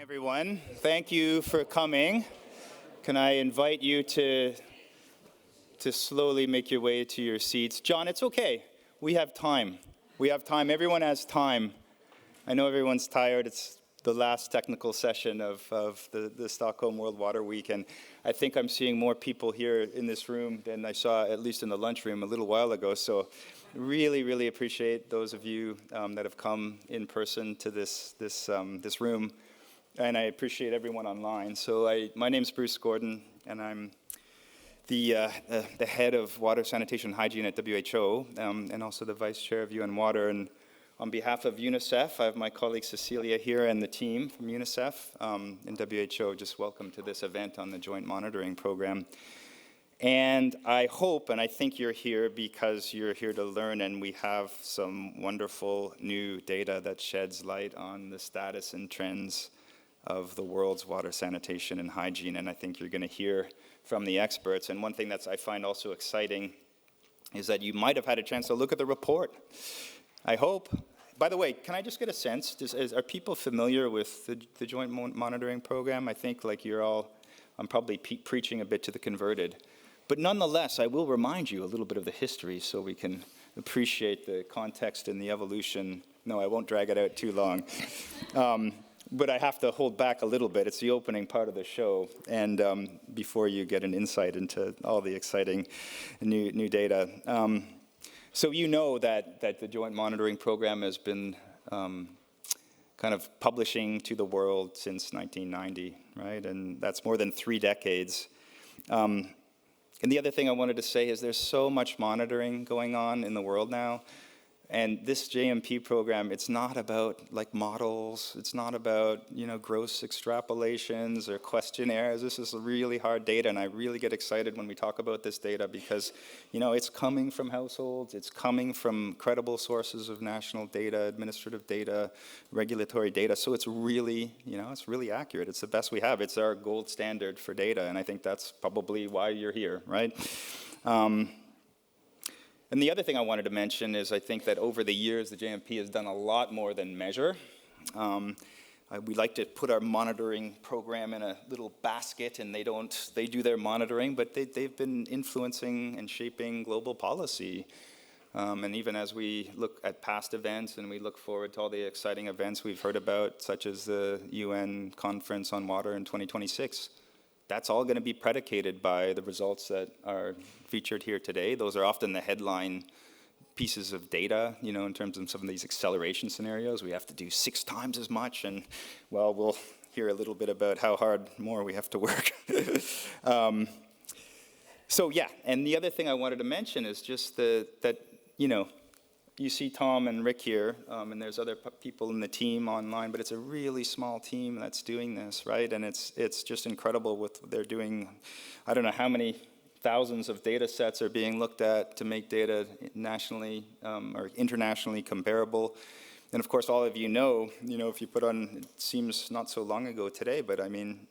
Everyone, thank you for coming. Can I invite you to slowly make your way to your seats? John, it's okay. We have time. We have time. Everyone has time. I know everyone's tired. It's the last technical session of the Stockholm World Water Week, and I think I'm seeing more people here in this room than I saw, at least in the lunchroom, a little while ago. So really, really appreciate those of you that have come in person to this room. And I appreciate everyone online. So my name's Bruce Gordon, and I'm the head of Water, Sanitation, and Hygiene at WHO, and also the vice chair of UN Water. And on behalf of UNICEF, I have my colleague Cecilia here and the team from UNICEF and WHO. Just welcome to this event on the Joint Monitoring Program. And I hope, and I think you're here because you're here to learn, and we have some wonderful new data that sheds light on the status and trends of the world's water, sanitation, and hygiene, and I think you're going to hear from the experts. And one thing that I find also exciting is that you might have had a chance to look at the report. I hope. By the way, can I just get a sense? Are people familiar with the Joint Monitoring Program? I think like I'm probably preaching a bit to the converted. But nonetheless, I will remind you a little bit of the history so we can appreciate the context and the evolution. No, I won't drag it out too long. But I have to hold back a little bit. It's the opening part of the show, and before you get an insight into all the exciting new data. So you know that the Joint Monitoring Program has been kind of publishing to the world since 1990, right? And that's more than 3 decades. And the other thing I wanted to say is there's so much monitoring going on in the world now. And this JMP program, it's not about like models, it's not about, gross extrapolations or questionnaires. This is really hard data, and I really get excited when we talk about this data because, it's coming from households, it's coming from credible sources of national data, administrative data, regulatory data. So it's really, it's really accurate. It's the best we have. It's our gold standard for data, and I think that's probably why you're here, right? And the other thing I wanted to mention is I think that over the years, the JMP has done a lot more than measure. We like to put our monitoring program in a little basket, and they do their monitoring, but they've been influencing and shaping global policy. And even as we look at past events and we look forward to all the exciting events we've heard about, such as the UN Conference on Water in 2026, that's all going to be predicated by the results that are featured here today. Those are often the headline pieces of data, in terms of some of these acceleration scenarios. We have to do 6 times as much, and, well, we'll hear a little bit about how hard more we have to work. So, yeah, and the other thing I wanted to mention is just that, you see Tom and Rick here, and there's other people in the team online, but it's a really small team that's doing this, right? And it's just incredible what they're doing. I don't know how many thousands of data sets are being looked at to make data nationally or internationally comparable. And of course, all of you know, if you put on, it seems not so long ago today, but I mean,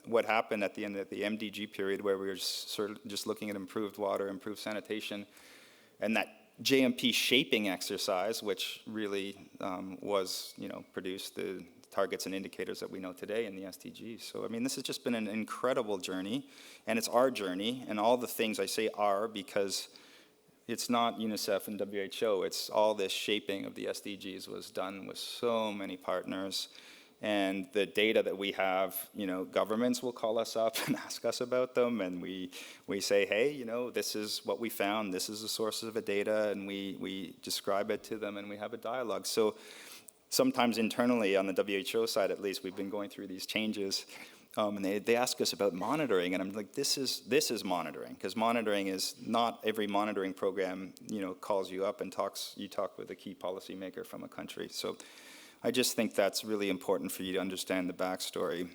what happened at the end of the MDG period where we were sort of just looking at improved water, improved sanitation, and that JMP shaping exercise, which really produced the targets and indicators that we know today in the SDGs. So, I mean, this has just been an incredible journey, and it's our journey, and all the things I say are because it's not UNICEF and WHO, it's all this shaping of the SDGs was done with so many partners. And the data that we have, governments will call us up and ask us about them, and we say, hey, this is what we found, this is the source of the data, and we describe it to them, and we have a dialogue. So sometimes internally, on the WHO side at least, we've been going through these changes, and they ask us about monitoring, and I'm like, this is monitoring, because monitoring is not every monitoring program, calls you up and you talk with a key policymaker from a country. So I just think that's really important for you to understand the backstory.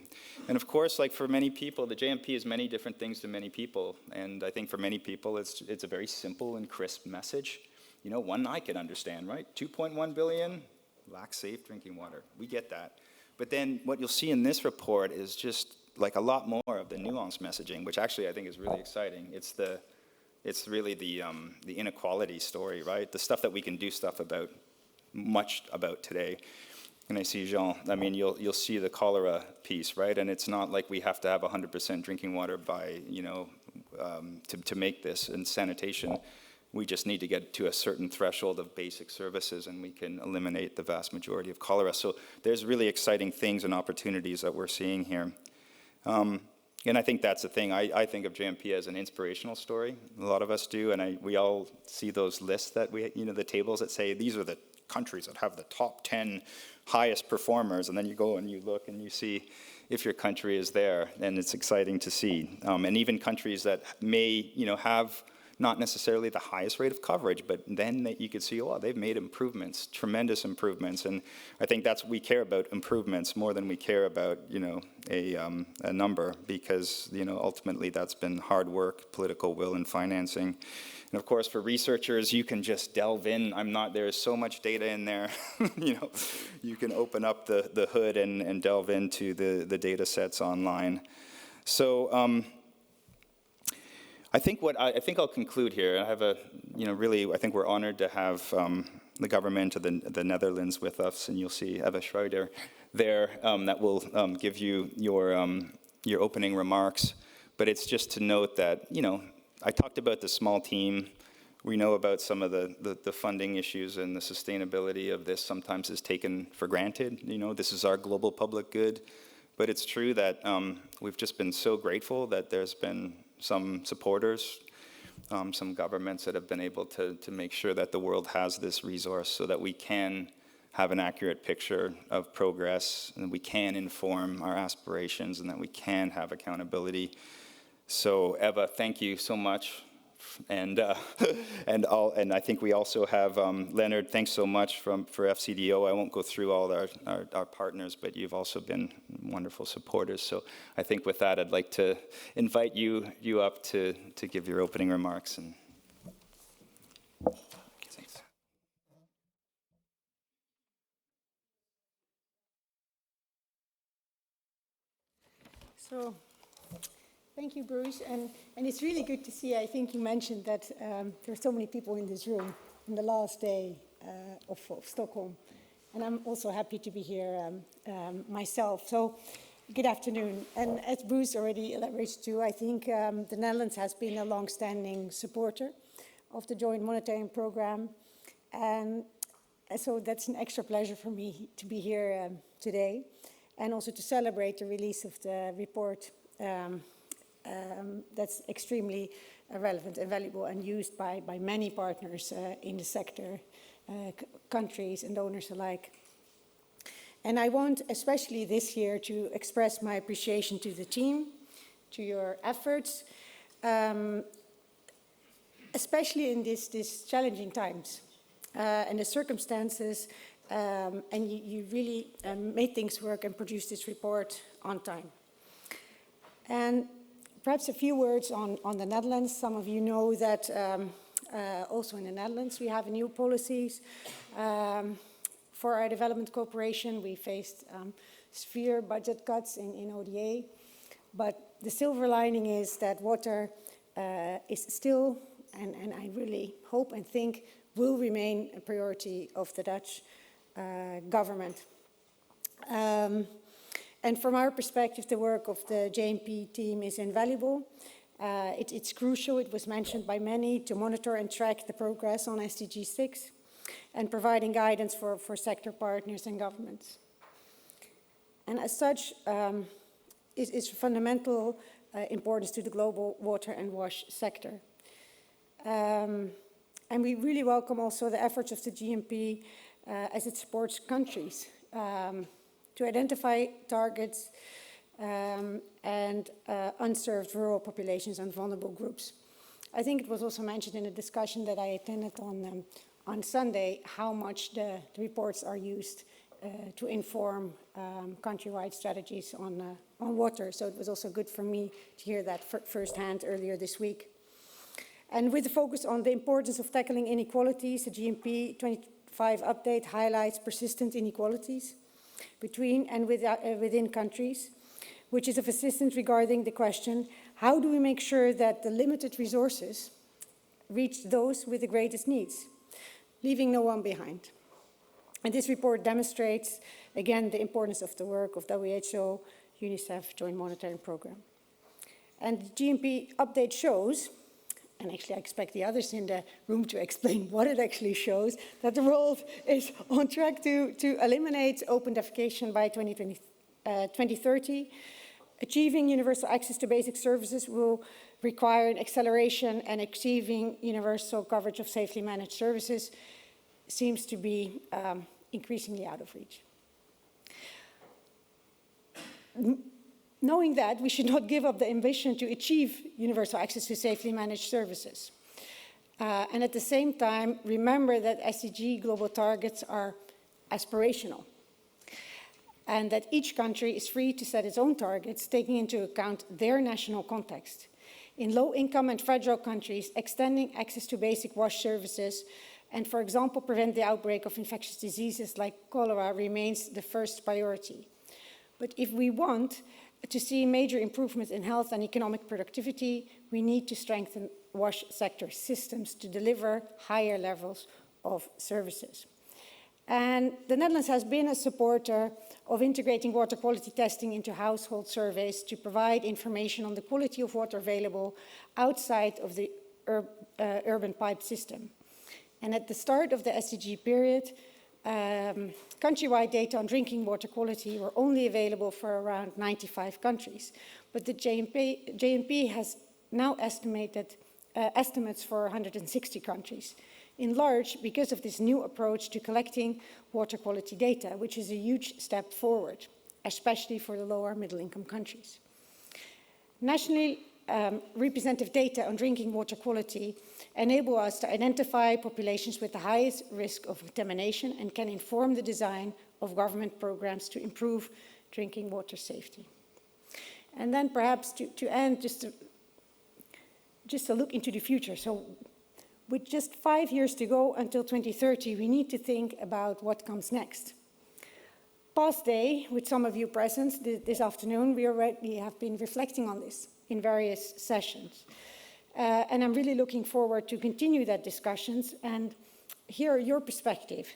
And of course, like for many people, the JMP is many different things to many people. And I think for many people, it's a very simple and crisp message. One I can understand, right? 2.1 billion lack safe drinking water. We get that. But then what you'll see in this report is just like a lot more of the nuanced messaging, which actually I think is really exciting. It's really the inequality story, right? The stuff that we can do much about today. And I see Jean, I mean, you'll see the cholera piece, right? And it's not like we have to have 100% drinking water by, to make this in sanitation. We just need to get to a certain threshold of basic services and we can eliminate the vast majority of cholera. So there's really exciting things and opportunities that we're seeing here. And I think that's the thing. I think of JMP as an inspirational story. A lot of us do, and we all see those lists that the tables that say these are the countries that have the top 10 highest performers, and then you go and you look and you see if your country is there, and it's exciting to see. And even countries that may, have not necessarily the highest rate of coverage, but then you could see, oh, they've made improvements, tremendous improvements. And I think we care about improvements more than we care about, a number, because, ultimately that's been hard work, political will, and financing. And of course, for researchers, you can just delve in. There's so much data in there. You can open up the hood and delve into the data sets online. So, I think I'll conclude here. I have I think we're honored to have the government of the Netherlands with us, and you'll see Eva Schroeder there that will give you your opening remarks. But it's just to note that, I talked about the small team. We know about some of the funding issues, and the sustainability of this sometimes is taken for granted. This is our global public good. But it's true that we've just been so grateful that there's been some supporters, some governments that have been able to make sure that the world has this resource so that we can have an accurate picture of progress, and we can inform our aspirations, and that we can have accountability. So Eva, thank you so much. And I think we also have Leonard. Thanks so much for FCDO. I won't go through all our partners, but you've also been wonderful supporters. So I think with that, I'd like to invite you up to give your opening remarks. And thanks. So. Thank you, Bruce. And it's really good to see. I think you mentioned that there are so many people in this room on the last day of Stockholm. And I'm also happy to be here myself. So good afternoon. And as Bruce already elaborated too, I think the Netherlands has been a long-standing supporter of the Joint Monitoring Program. And so that's an extra pleasure for me to be here today, and also to celebrate the release of the report. That's extremely relevant and valuable and used by many partners in the sector, countries and donors alike. And I want, especially this year, to express my appreciation to the team, to your efforts, especially in these challenging times and the circumstances, and you really made things work and produced this report on time. And perhaps a few words on the Netherlands. Some of you know that also in the Netherlands we have new policies for our development cooperation. We faced severe budget cuts in ODA, but the silver lining is that water is still, and I really hope and think, will remain a priority of the Dutch government. And from our perspective, the work of the JMP team is invaluable. It's crucial, it was mentioned by many, to monitor and track the progress on SDG 6 and providing guidance for sector partners and governments. And as such, is fundamental importance to the global water and wash sector. And we really welcome also the efforts of the JMP as it supports countries to identify targets and unserved rural populations and vulnerable groups. I think it was also mentioned in a discussion that I attended on Sunday how much the reports are used to inform countrywide strategies on water. So it was also good for me to hear that firsthand earlier this week. And with the focus on the importance of tackling inequalities, the JMP 25 update highlights persistent inequalities between and within countries, which is of assistance regarding the question, how do we make sure that the limited resources reach those with the greatest needs, leaving no one behind? And this report demonstrates, again, the importance of the work of WHO, UNICEF Joint Monitoring Program. And the GMP update shows, and actually I expect the others in the room to explain what it actually shows, that the world is on track to eliminate open defecation by 2030. Achieving universal access to basic services will require an acceleration, and achieving universal coverage of safely managed services seems to be increasingly out of reach. Knowing that, we should not give up the ambition to achieve universal access to safely managed services. And at the same time, remember that SDG global targets are aspirational, and that each country is free to set its own targets, taking into account their national context. In low-income and fragile countries, extending access to basic wash services and, for example, prevent the outbreak of infectious diseases like cholera remains the first priority. But if we want to see major improvements in health and economic productivity, we need to strengthen wash sector systems to deliver higher levels of services. And the Netherlands has been a supporter of integrating water quality testing into household surveys to provide information on the quality of water available outside of the urban pipe system. And at the start of the SDG period, countrywide data on drinking water quality were only available for around 95 countries. But the JMP has now estimated estimates for 160 countries, in large because of this new approach to collecting water quality data, which is a huge step forward, especially for the lower middle income countries. Nationally representative data on drinking water quality enable us to identify populations with the highest risk of contamination and can inform the design of government programs to improve drinking water safety. And then perhaps to end, just a look into the future. So with just 5 years to go until 2030, we need to think about what comes next. Past day, with some of you present this afternoon, we already have been reflecting on this in various sessions. And I'm really looking forward to continue that discussions and hear your perspective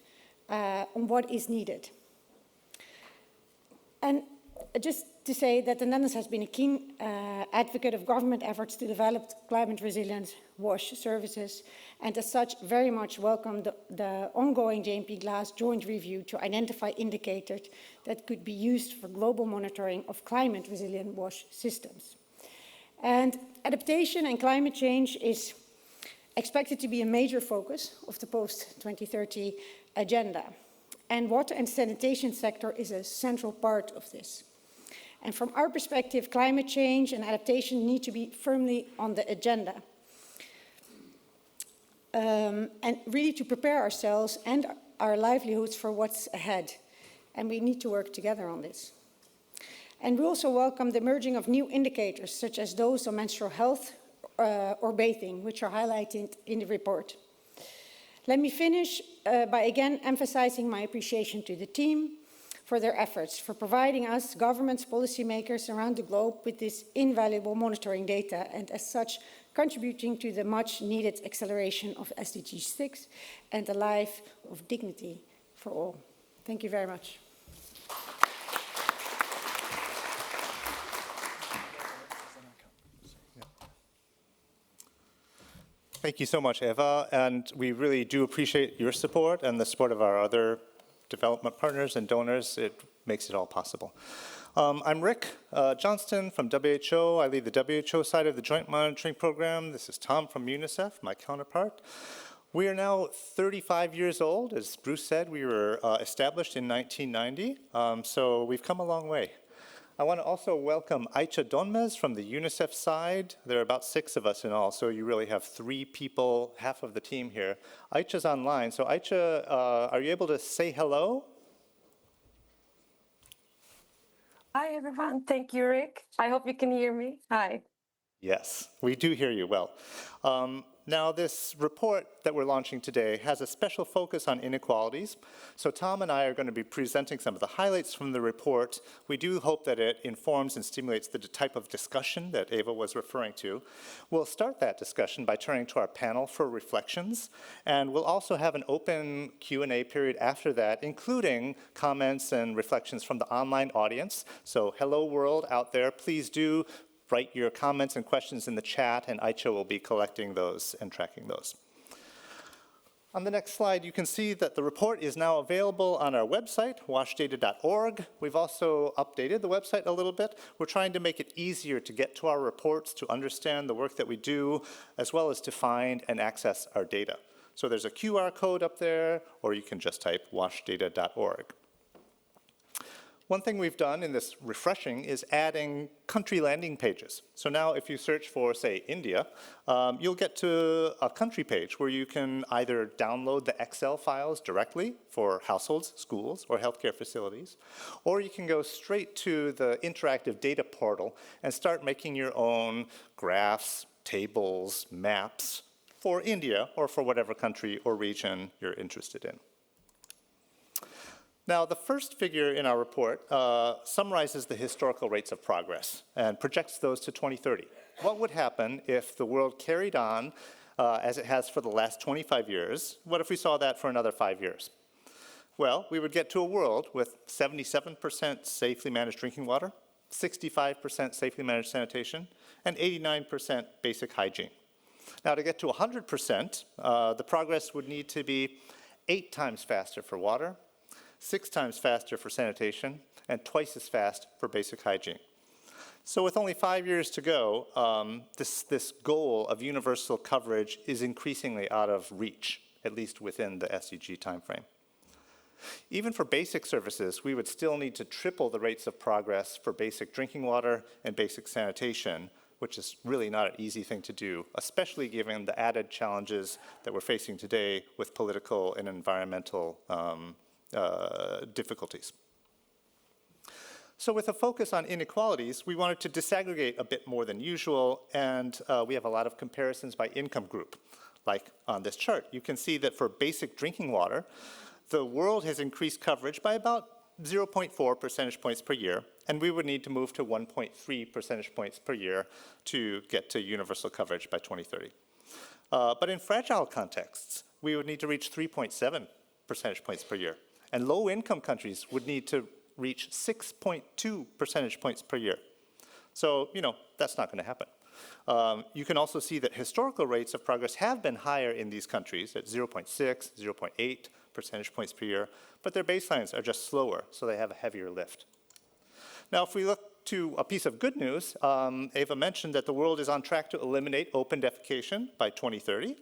on what is needed. And just to say that the Netherlands has been a keen advocate of government efforts to develop climate resilient wash services, and as such very much welcome the ongoing JMP Glass joint review to identify indicators that could be used for global monitoring of climate resilient wash systems. And adaptation and climate change is expected to be a major focus of the post-2030 agenda. And water and sanitation sector is a central part of this. And from our perspective, climate change and adaptation need to be firmly on the agenda. And really to prepare ourselves and our livelihoods for what's ahead. And we need to work together on this. And we also welcome the merging of new indicators, such as those on menstrual health or bathing, which are highlighted in the report. Let me finish by again emphasizing my appreciation to the team for their efforts, for providing us, governments, policymakers around the globe, with this invaluable monitoring data, and as such, contributing to the much needed acceleration of SDG 6 and a life of dignity for all. Thank you very much. Thank you so much, Eva, and we really do appreciate your support and the support of our other development partners and donors. It makes it all possible. I'm Rick Johnston from WHO. I lead the WHO side of the Joint Monitoring Program. This is Tom from UNICEF, my counterpart. We are now 35 years old. As Bruce said, we were established in 1990, so we've come a long way. I want to also welcome Aicha Donmez from the UNICEF side. There are about 6 of us in all, so you really have 3 people, half of the team here. Aicha's online, so Aicha, are you able to say hello? Hi, everyone. Thank you, Rick. I hope you can hear me. Hi. Yes, we do hear you well. Now, this report that we're launching today has a special focus on inequalities. So Tom and I are going to be presenting some of the highlights from the report. We do hope that it informs and stimulates the type of discussion that Eva was referring to. We'll start that discussion by turning to our panel for reflections, and we'll also have an open Q&A period after that, including comments and reflections from the online audience. So hello world out there, please do write your comments and questions in the chat, and Aicha will be collecting those and tracking those. On the next slide, you can see that the report is now available on our website, washdata.org. We've also updated the website a little bit. We're trying to make it easier to get to our reports, to understand the work that we do, as well as to find and access our data. So there's a QR code up there, or you can just type washdata.org. One thing we've done in this refreshing is adding country landing pages. So now if you search for, say, India, you'll get to a country page where you can either download the Excel files directly for households, schools, or healthcare facilities, or you can go straight to the interactive data portal and start making your own graphs, tables, maps for India or for whatever country or region you're interested in. Now, the first figure in our report summarizes the historical rates of progress and projects those to 2030. What would happen if the world carried on as it has for the last 25 years? What if we saw that for another 5 years? Well, we would get to a world with 77% safely managed drinking water, 65% safely managed sanitation, and 89% basic hygiene. Now, to get to 100%, the progress would need to be 8 times faster for water, 6 times faster for sanitation, and twice as fast for basic hygiene. So with only 5 years to go, this goal of universal coverage is increasingly out of reach, at least within the SDG timeframe. Even for basic services, we would still need to triple the rates of progress for basic drinking water and basic sanitation, which is really not an easy thing to do, especially given the added challenges that we're facing today with political and environmental difficulties. So with a focus on inequalities, we wanted to disaggregate a bit more than usual, and we have a lot of comparisons by income group. Like on this chart, you can see that for basic drinking water, the world has increased coverage by about 0.4 percentage points per year, and we would need to move to 1.3 percentage points per year to get to universal coverage by 2030. But in fragile contexts, we would need to reach 3.7 percentage points per year. And low-income countries would need to reach 6.2 percentage points per year. So, that's not going to happen. You can also see that historical rates of progress have been higher in these countries at 0.6, 0.8 percentage points per year, but their baselines are just slower, so they have a heavier lift. Now, if we look to a piece of good news, Eva mentioned that the world is on track to eliminate open defecation by 2030.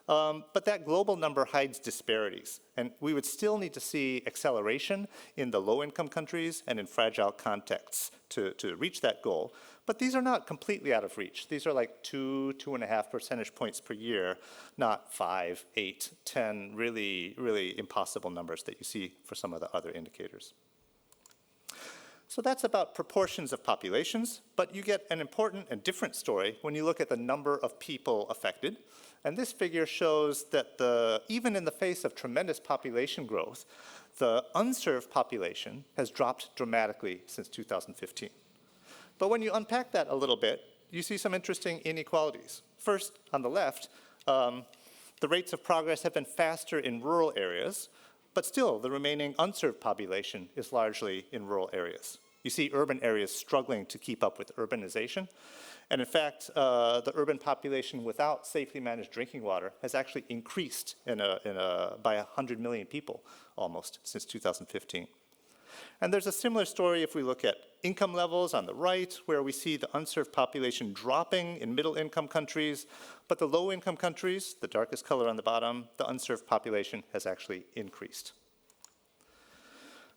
But that global number hides disparities, and we would still need to see acceleration in the low-income countries and in fragile contexts to reach that goal. But these are not completely out of reach. These are like 2.5 percentage points per year, not 5, 8, 10, really, really impossible numbers that you see for some of the other indicators. So that's about proportions of populations, but you get an important and different story when you look at the number of people affected. And this figure shows that even in the face of tremendous population growth, the unserved population has dropped dramatically since 2015. But when you unpack that a little bit, you see some interesting inequalities. First, on the left, the rates of progress have been faster in rural areas, but still the remaining unserved population is largely in rural areas. You see urban areas struggling to keep up with urbanization. And in fact, the urban population without safely managed drinking water has actually increased by 100 million people almost since 2015. And there's a similar story if we look at income levels on the right, where we see the unserved population dropping in middle income countries, but the low income countries, the darkest color on the bottom, the unserved population has actually increased.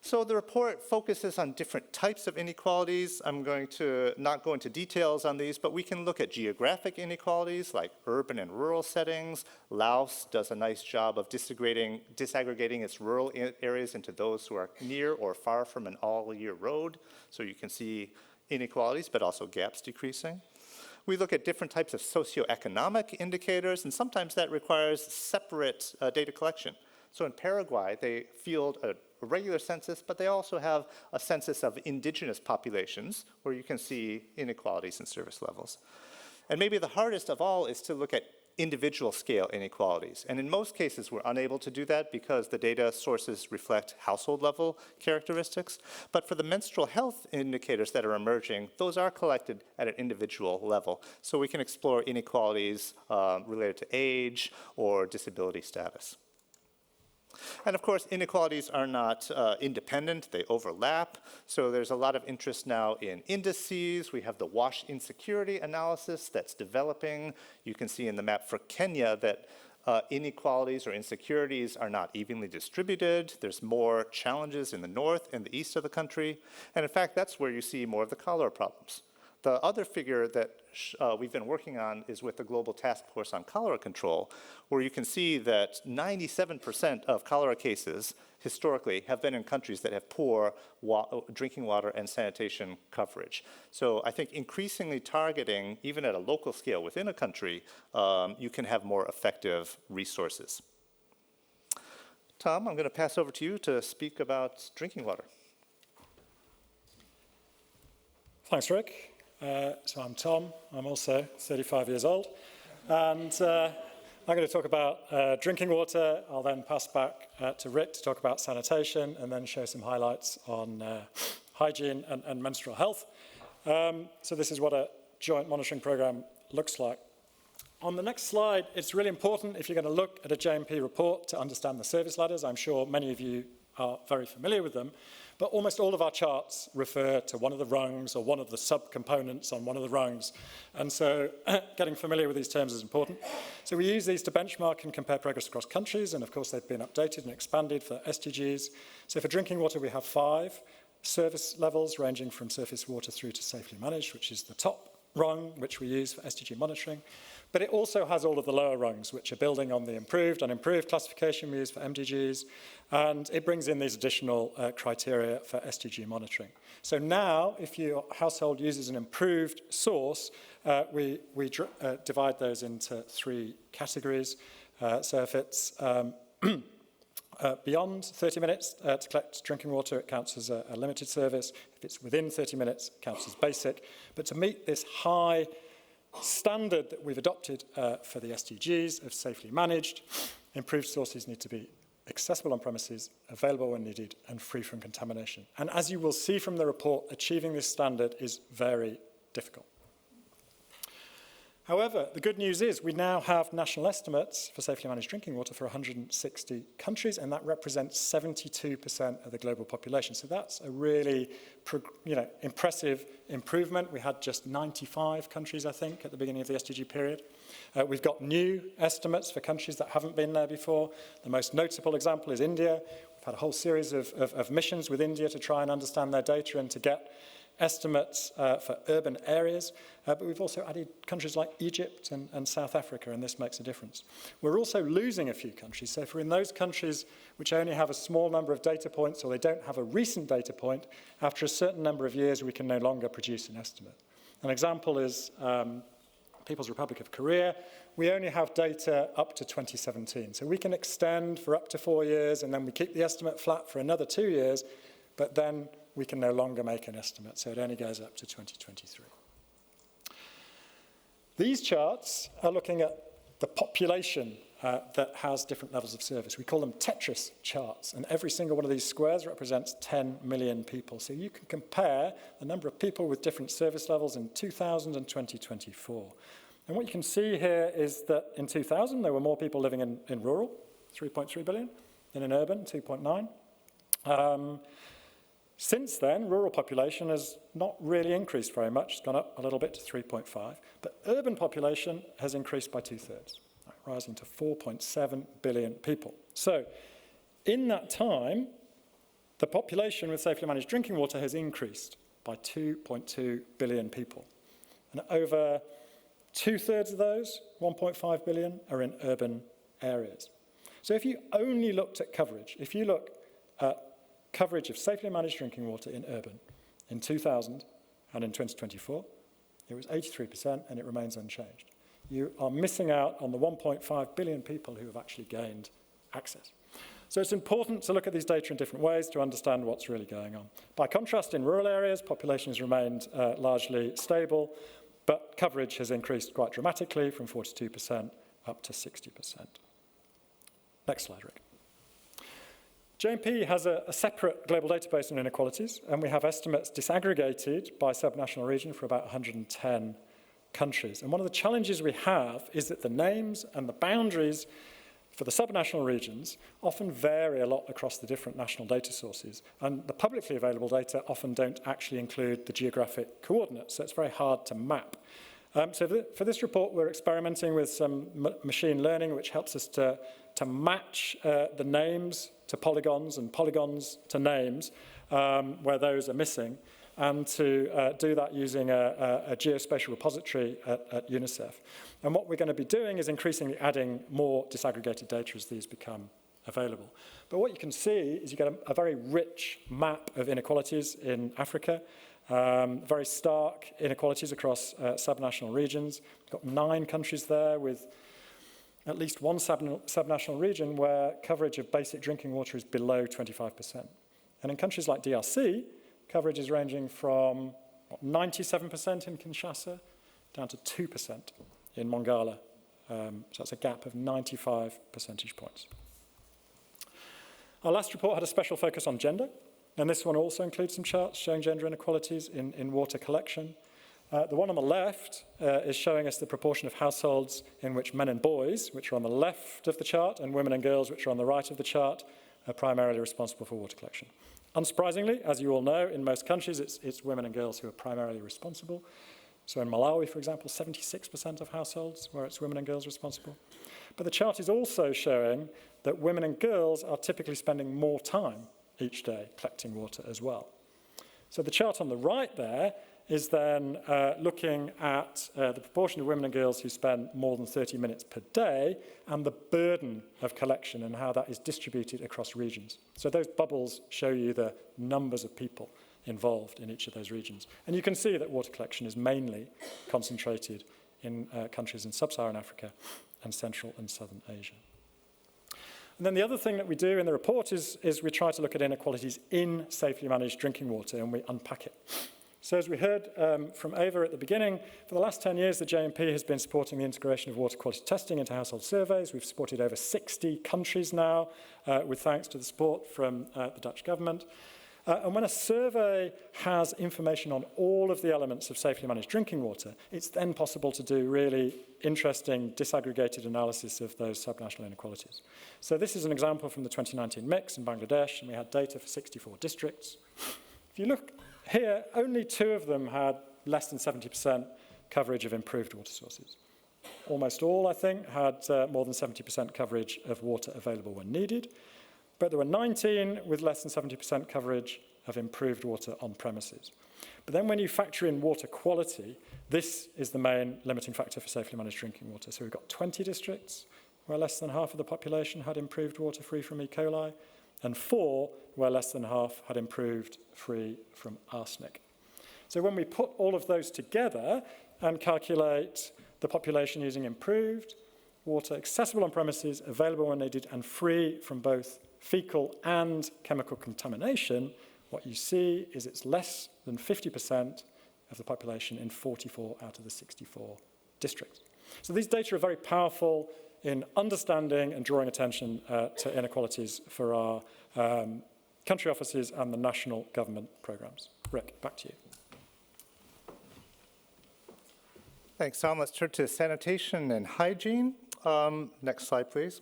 So the report focuses on different types of inequalities. I'm going to not go into details on these, but we can look at geographic inequalities like urban and rural settings. Laos does a nice job of disaggregating its rural areas into those who are near or far from an all-year road. So you can see inequalities, but also gaps decreasing. We look at different types of socioeconomic indicators, and sometimes that requires separate data collection. So in Paraguay, they field a regular census, but they also have a census of indigenous populations where you can see inequalities in service levels. And maybe the hardest of all is to look at individual scale inequalities. And in most cases, we're unable to do that because the data sources reflect household level characteristics. But for the menstrual health indicators that are emerging, those are collected at an individual level. So we can explore inequalities related to age or disability status. And of course, inequalities are not independent, they overlap. So there's a lot of interest now in indices. We have the WASH insecurity analysis that's developing. You can see in the map for Kenya that inequalities or insecurities are not evenly distributed. There's more challenges in the north and the east of the country. And in fact, that's where you see more of the cholera problems. The other figure that we've been working on is with the Global Task Force on Cholera Control, where you can see that 97% of cholera cases historically have been in countries that have poor drinking water and sanitation coverage. So I think increasingly targeting, even at a local scale within a country, you can have more effective resources. Tom, I'm going to pass over to you to speak about drinking water. Thanks, Rick. So I'm Tom. I'm also 35 years old. And I'm going to talk about drinking water. I'll then pass back to Rick to talk about sanitation and then show some highlights on hygiene and menstrual health. So this is what a joint monitoring program looks like. On the next slide, it's really important if you're going to look at a JMP report to understand the service ladders. I'm sure many of you are very familiar with them. But almost all of our charts refer to one of the rungs or one of the subcomponents on one of the rungs. And so getting familiar with these terms is important. So we use these to benchmark and compare progress across countries. And of course, they've been updated and expanded for SDGs. So for drinking water, we have 5 service levels ranging from surface water through to safely managed, which is the top rung, which we use for SDG monitoring. But it also has all of the lower rungs, which are building on the improved and improved classification we use for MDGs. And it brings in these additional criteria for SDG monitoring. So now, if your household uses an improved source, we divide those into 3 categories. So if it's beyond 30 minutes to collect drinking water, it counts as a limited service. If it's within 30 minutes, it counts as basic. But to meet this high standard that we've adopted for the SDGs of safely managed, improved sources need to be accessible on premises, available when needed, and free from contamination. And as you will see from the report, achieving this standard is very difficult. However, the good news is we now have national estimates for safely managed drinking water for 160 countries, and that represents 72% of the global population. So that's a really impressive improvement. We had just 95 countries, I think, at the beginning of the SDG period. We've got new estimates for countries that haven't been there before. The most notable example is India. We've had a whole series of missions with India to try and understand their data and to get estimates for urban areas, but we've also added countries like Egypt and South Africa, and this makes a difference. We're also losing a few countries, so for in those countries which only have a small number of data points or they don't have a recent data point, after a certain number of years we can no longer produce an estimate. An example is People's Republic of Korea. We only have data up to 2017, so we can extend for up to 4 years and then we keep the estimate flat for another 2 years, but then we can no longer make an estimate, so it only goes up to 2023. These charts are looking at the population that has different levels of service. We call them Tetris charts, and every single one of these squares represents 10 million people. So you can compare the number of people with different service levels in 2000 and 2024. And what you can see here is that in 2000, there were more people living in rural, 3.3 billion, than in urban, 2.9. Since then, rural population has not really increased very much. It's gone up a little bit to 3.5. But urban population has increased by 2/3, rising to 4.7 billion people. So in that time, the population with safely managed drinking water has increased by 2.2 billion people. And over 2/3 of those, 1.5 billion, are in urban areas. So if you only looked at coverage, if you look at coverage of safely managed drinking water in urban in 2000 and in 2024, It was 83% and it remains unchanged. You are missing out on the 1.5 billion people who have actually gained access. So it's important to look at these data in different ways to understand what's really going on. By contrast, in rural areas, population has remained largely stable, but coverage has increased quite dramatically from 42% up to 60%. Next slide, Rick. JMP has a separate global database on inequalities, and we have estimates disaggregated by subnational region for about 110 countries. And one of the challenges we have is that the names and the boundaries for the subnational regions often vary a lot across the different national data sources, and the publicly available data often don't actually include the geographic coordinates, so it's very hard to map. So for this report, we're experimenting with some machine learning, which helps us to match the names to polygons and polygons to names where those are missing, and to do that using a geospatial repository at UNICEF. And what we're going to be doing is increasingly adding more disaggregated data as these become available. But what you can see is you get a very rich map of inequalities in Africa, very stark inequalities across subnational regions. We've got 9 countries there with at least one subnational region where coverage of basic drinking water is below 25%. And in countries like DRC, coverage is ranging from 97% in Kinshasa down to 2% in Mongala. So that's a gap of 95 percentage points. Our last report had a special focus on gender, and this one also includes some charts showing gender inequalities in water collection. The one on the left is showing us the proportion of households in which men and boys, which are on the left of the chart, and women and girls, which are on the right of the chart, are primarily responsible for water collection. Unsurprisingly, as you all know, in most countries, it's women and girls who are primarily responsible. So in Malawi, for example, 76% of households where it's women and girls responsible. But the chart is also showing that women and girls are typically spending more time each day collecting water as well. So the chart on the right there is then looking at the proportion of women and girls who spend more than 30 minutes per day and the burden of collection and how that is distributed across regions. So those bubbles show you the numbers of people involved in each of those regions. And you can see that water collection is mainly concentrated in countries in sub-Saharan Africa and Central and Southern Asia. And then the other thing that we do in the report is we try to look at inequalities in safely managed drinking water, and we unpack it. So as we heard from Ava at the beginning, for the last 10 years, the JMP has been supporting the integration of water quality testing into household surveys. We've supported over 60 countries now, with thanks to the support from the Dutch government. And when a survey has information on all of the elements of safely managed drinking water, it's then possible to do really interesting disaggregated analysis of those subnational inequalities. So this is an example from the 2019 mix in Bangladesh, and we had data for 64 districts. If you look here, only 2 of them had less than 70% coverage of improved water sources. Almost all, I think, had more than 70% coverage of water available when needed. But there were 19 with less than 70% coverage of improved water on premises. But then when you factor in water quality, this is the main limiting factor for safely managed drinking water. So we've got 20 districts where less than half of the population had improved water free from E. coli, and 4 where less than half had improved free from arsenic. So when we put all of those together and calculate the population using improved water accessible on premises, available when needed, and free from both fecal and chemical contamination, what you see is it's less than 50% of the population in 44 out of the 64 districts. So these data are very powerful in understanding and drawing attention to inequalities for our country offices and the national government programs. Rick, back to you. Thanks, Tom. Let's turn to sanitation and hygiene. Next slide, please.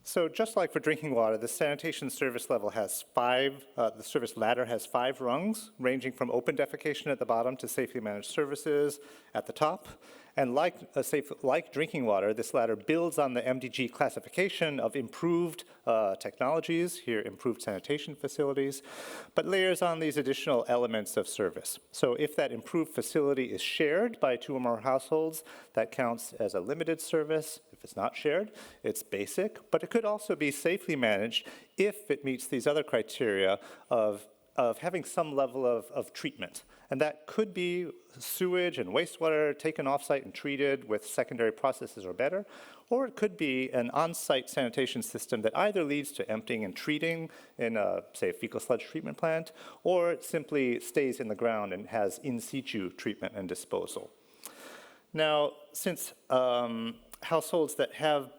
So just like for drinking water, the sanitation service level has the service ladder has 5 rungs, ranging from open defecation at the bottom to safely managed services at the top. And like drinking water, this ladder builds on the MDG classification of improved technologies, here improved sanitation facilities, but layers on these additional elements of service. So if that improved facility is shared by 2 or more households, that counts as a limited service. If it's not shared, it's basic, but it could also be safely managed if it meets these other criteria of of having some level of treatment. And that could be sewage and wastewater taken off-site and treated with secondary processes or better, or it could be an on-site sanitation system that either leads to emptying and treating in, say, a fecal sludge treatment plant, or it simply stays in the ground and has in situ treatment and disposal. Now, since households that have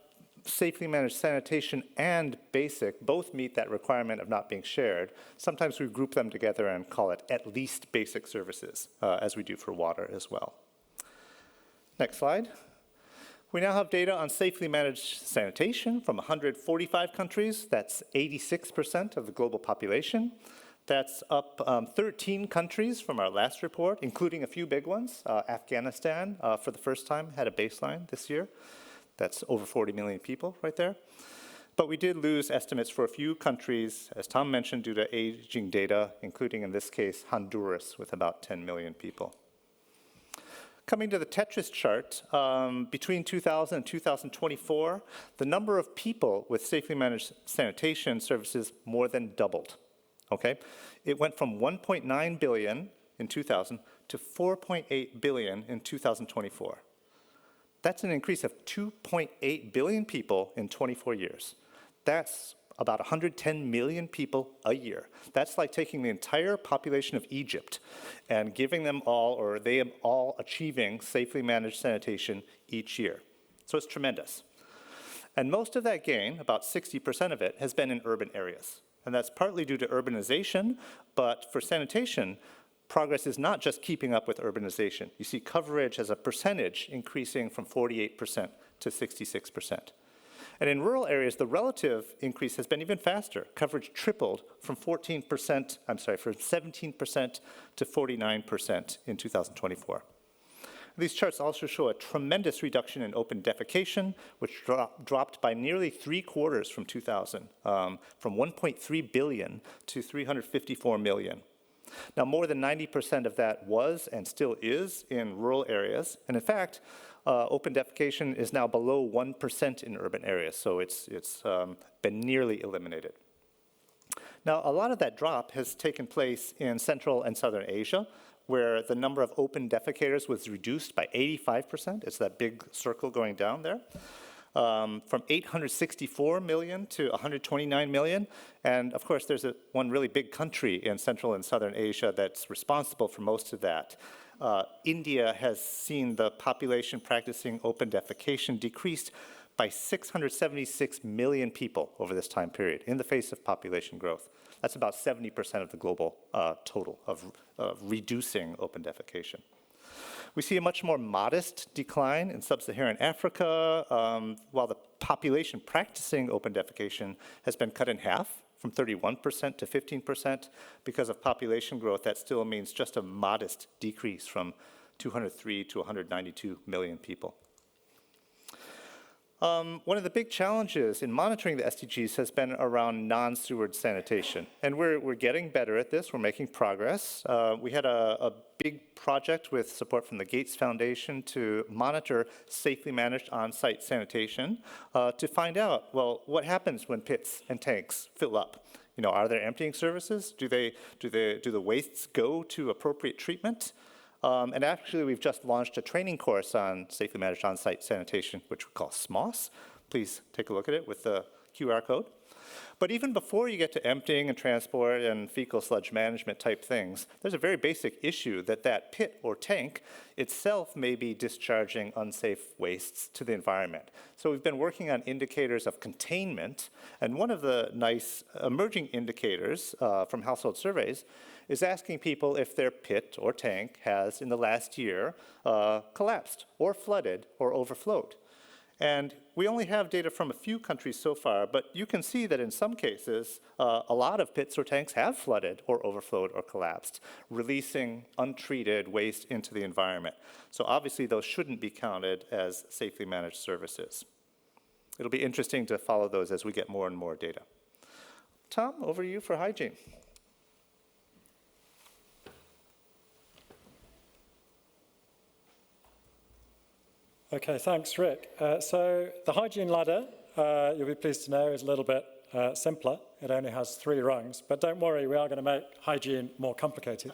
safely managed sanitation and basic both meet that requirement of not being shared, sometimes we group them together and call it at least basic services, as we do for water as well. Next slide. We now have data on safely managed sanitation from 145 countries. That's 86% of the global population. That's up 13 countries from our last report, including a few big ones. Afghanistan, for the first time, had a baseline this year. That's over 40 million people right there. But we did lose estimates for a few countries, as Tom mentioned, due to aging data, including in this case Honduras with about 10 million people. Coming to the Tetris chart, between 2000 and 2024, the number of people with safely managed sanitation services more than doubled. Okay? It went from 1.9 billion in 2000 to 4.8 billion in 2024. That's an increase of 2.8 billion people in 24 years. That's about 110 million people a year. That's like taking the entire population of Egypt and giving them all, or they all achieving safely managed sanitation each year. So it's tremendous. And most of that gain, about 60% of it, has been in urban areas. And that's partly due to urbanization, but for sanitation, progress is not just keeping up with urbanization. You see coverage as a percentage increasing from 48% to 66%. And in rural areas, the relative increase has been even faster. Coverage tripled from 17% to 49% in 2024. These charts also show a tremendous reduction in open defecation, which dropped by nearly 3/4 from 2000, from 1.3 billion to 354 million. Now, more than 90% of that was and still is in rural areas. And in fact, open defecation is now below 1% in urban areas, so it's been nearly eliminated. Now, a lot of that drop has taken place in Central and Southern Asia, where the number of open defecators was reduced by 85%. It's that big circle going down there. From 864 million to 129 million. And of course, there's one really big country in Central and Southern Asia that's responsible for most of that. India has seen the population practicing open defecation decreased by 676 million people over this time period in the face of population growth. That's about 70% of the global total of reducing open defecation. We see a much more modest decline in sub-Saharan Africa, while the population practicing open defecation has been cut in half, from 31% to 15%. Because of population growth, that still means just a modest decrease from 203 to 192 million people. One of the big challenges in monitoring the SDGs has been around non-sewered sanitation. And we're getting better at this. We're making progress. We had a big project with support from the Gates Foundation to monitor safely managed on-site sanitation to find out, well, what happens when pits and tanks fill up? You know, are there emptying services? Do the wastes go to appropriate treatment? And actually, we've just launched a training course on safely managed on-site sanitation, which we call SMOS. Please take a look at it with the QR code. But even before you get to emptying and transport and fecal sludge management type things, there's a very basic issue that pit or tank itself may be discharging unsafe wastes to the environment. So we've been working on indicators of containment, and one of the nice emerging indicators from household surveys is asking people if their pit or tank has, in the last year, collapsed or flooded or overflowed. And we only have data from a few countries so far, but you can see that in some cases, a lot of pits or tanks have flooded or overflowed or collapsed, releasing untreated waste into the environment. So obviously, those shouldn't be counted as safely managed services. It'll be interesting to follow those as we get more and more data. Tom, over to you for hygiene. Okay, thanks, Rick. So the hygiene ladder, you'll be pleased to know, is a little bit simpler. It only has 3 rungs, but don't worry, we are going to make hygiene more complicated.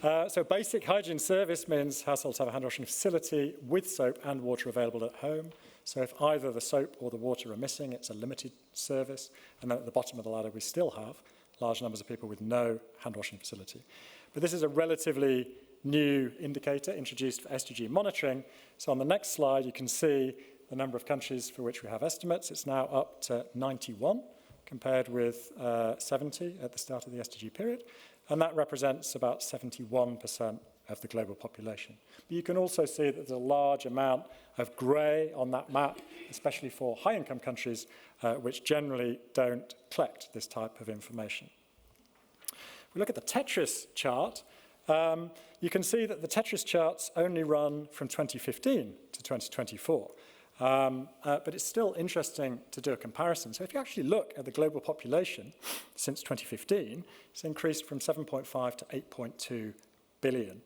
So basic hygiene service means households have a hand washing facility with soap and water available at home. So if either the soap or the water are missing, it's a limited service. And then at the bottom of the ladder, we still have large numbers of people with no hand washing facility. But this is a relatively new indicator introduced for SDG monitoring. So on the next slide, you can see the number of countries for which we have estimates. It's now up to 91, compared with 70 at the start of the SDG period. And that represents about 71% of the global population. But you can also see that there's a large amount of grey on that map, especially for high-income countries, which generally don't collect this type of information. If we look at the Tetris chart, you can see that the Tetris charts only run from 2015 to 2024. But it's still interesting to do a comparison. So if you actually look at the global population since 2015, it's increased from 7.5 to 8.2 billion.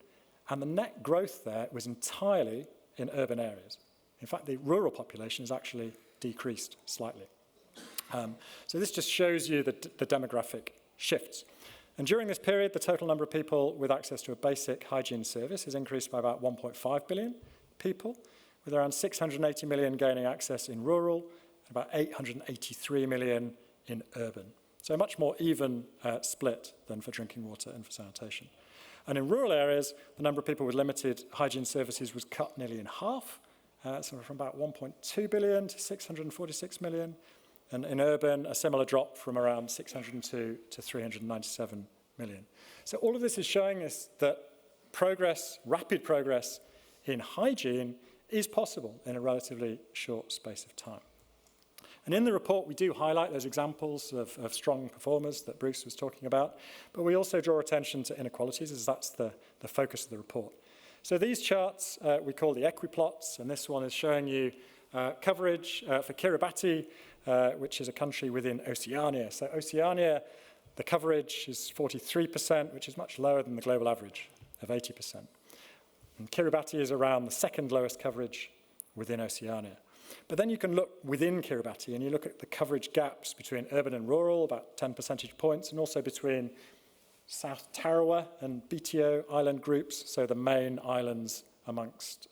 And the net growth there was entirely in urban areas. In fact, the rural population has actually decreased slightly. So this just shows you the demographic shifts. And during this period, the total number of people with access to a basic hygiene service has increased by about 1.5 billion people, with around 680 million gaining access in rural and about 883 million in urban. So a much more even split than for drinking water and for sanitation. And in rural areas, the number of people with limited hygiene services was cut nearly in half, so from about 1.2 billion to 646 million. And in urban, a similar drop from around 602 to 397 million. So all of this is showing us that rapid progress in hygiene is possible in a relatively short space of time. And in the report, we do highlight those examples of strong performers that Bruce was talking about, but we also draw attention to inequalities, as that's the focus of the report. So these charts we call the equiplots, and this one is showing you coverage for Kiribati, which is a country within Oceania. So Oceania, the coverage is 43%, which is much lower than the global average of 80%. And Kiribati is around the second lowest coverage within Oceania. But then you can look within Kiribati and you look at the coverage gaps between urban and rural, about 10 percentage points, and also between South Tarawa and BTO island groups, so the main islands amongst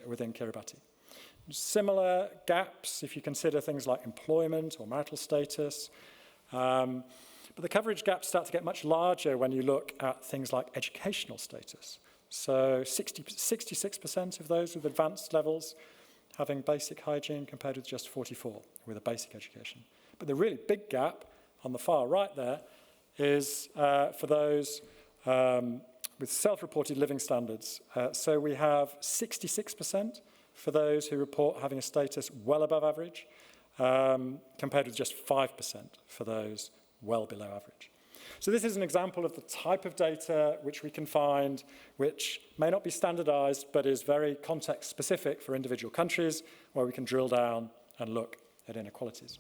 within Kiribati. Similar gaps if you consider things like employment or marital status. But the coverage gaps start to get much larger when you look at things like educational status. So 66% of those with advanced levels having basic hygiene compared with just 44 with a basic education. But the really big gap on the far right there is for those with self-reported living standards. So we have 66% for those who report having a status well above average, compared with just 5% for those well below average. So this is an example of the type of data which we can find, which may not be standardized, but is very context-specific for individual countries, where we can drill down and look at inequalities.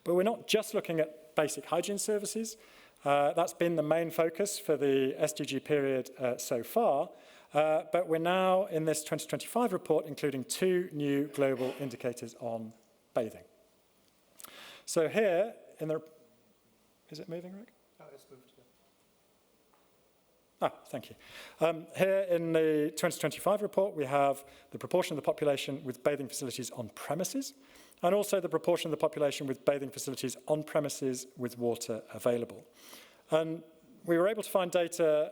But we're not just looking at basic hygiene services. That's been the main focus for the SDG period so far. But we're now, in this 2025 report, including 2 new global indicators on bathing. So here, in the... Is it moving, Rick? It's moved. Thank you. Here in the 2025 report, we have the proportion of the population with bathing facilities on premises, and also the proportion of the population with bathing facilities on premises with water available. And we were able to find data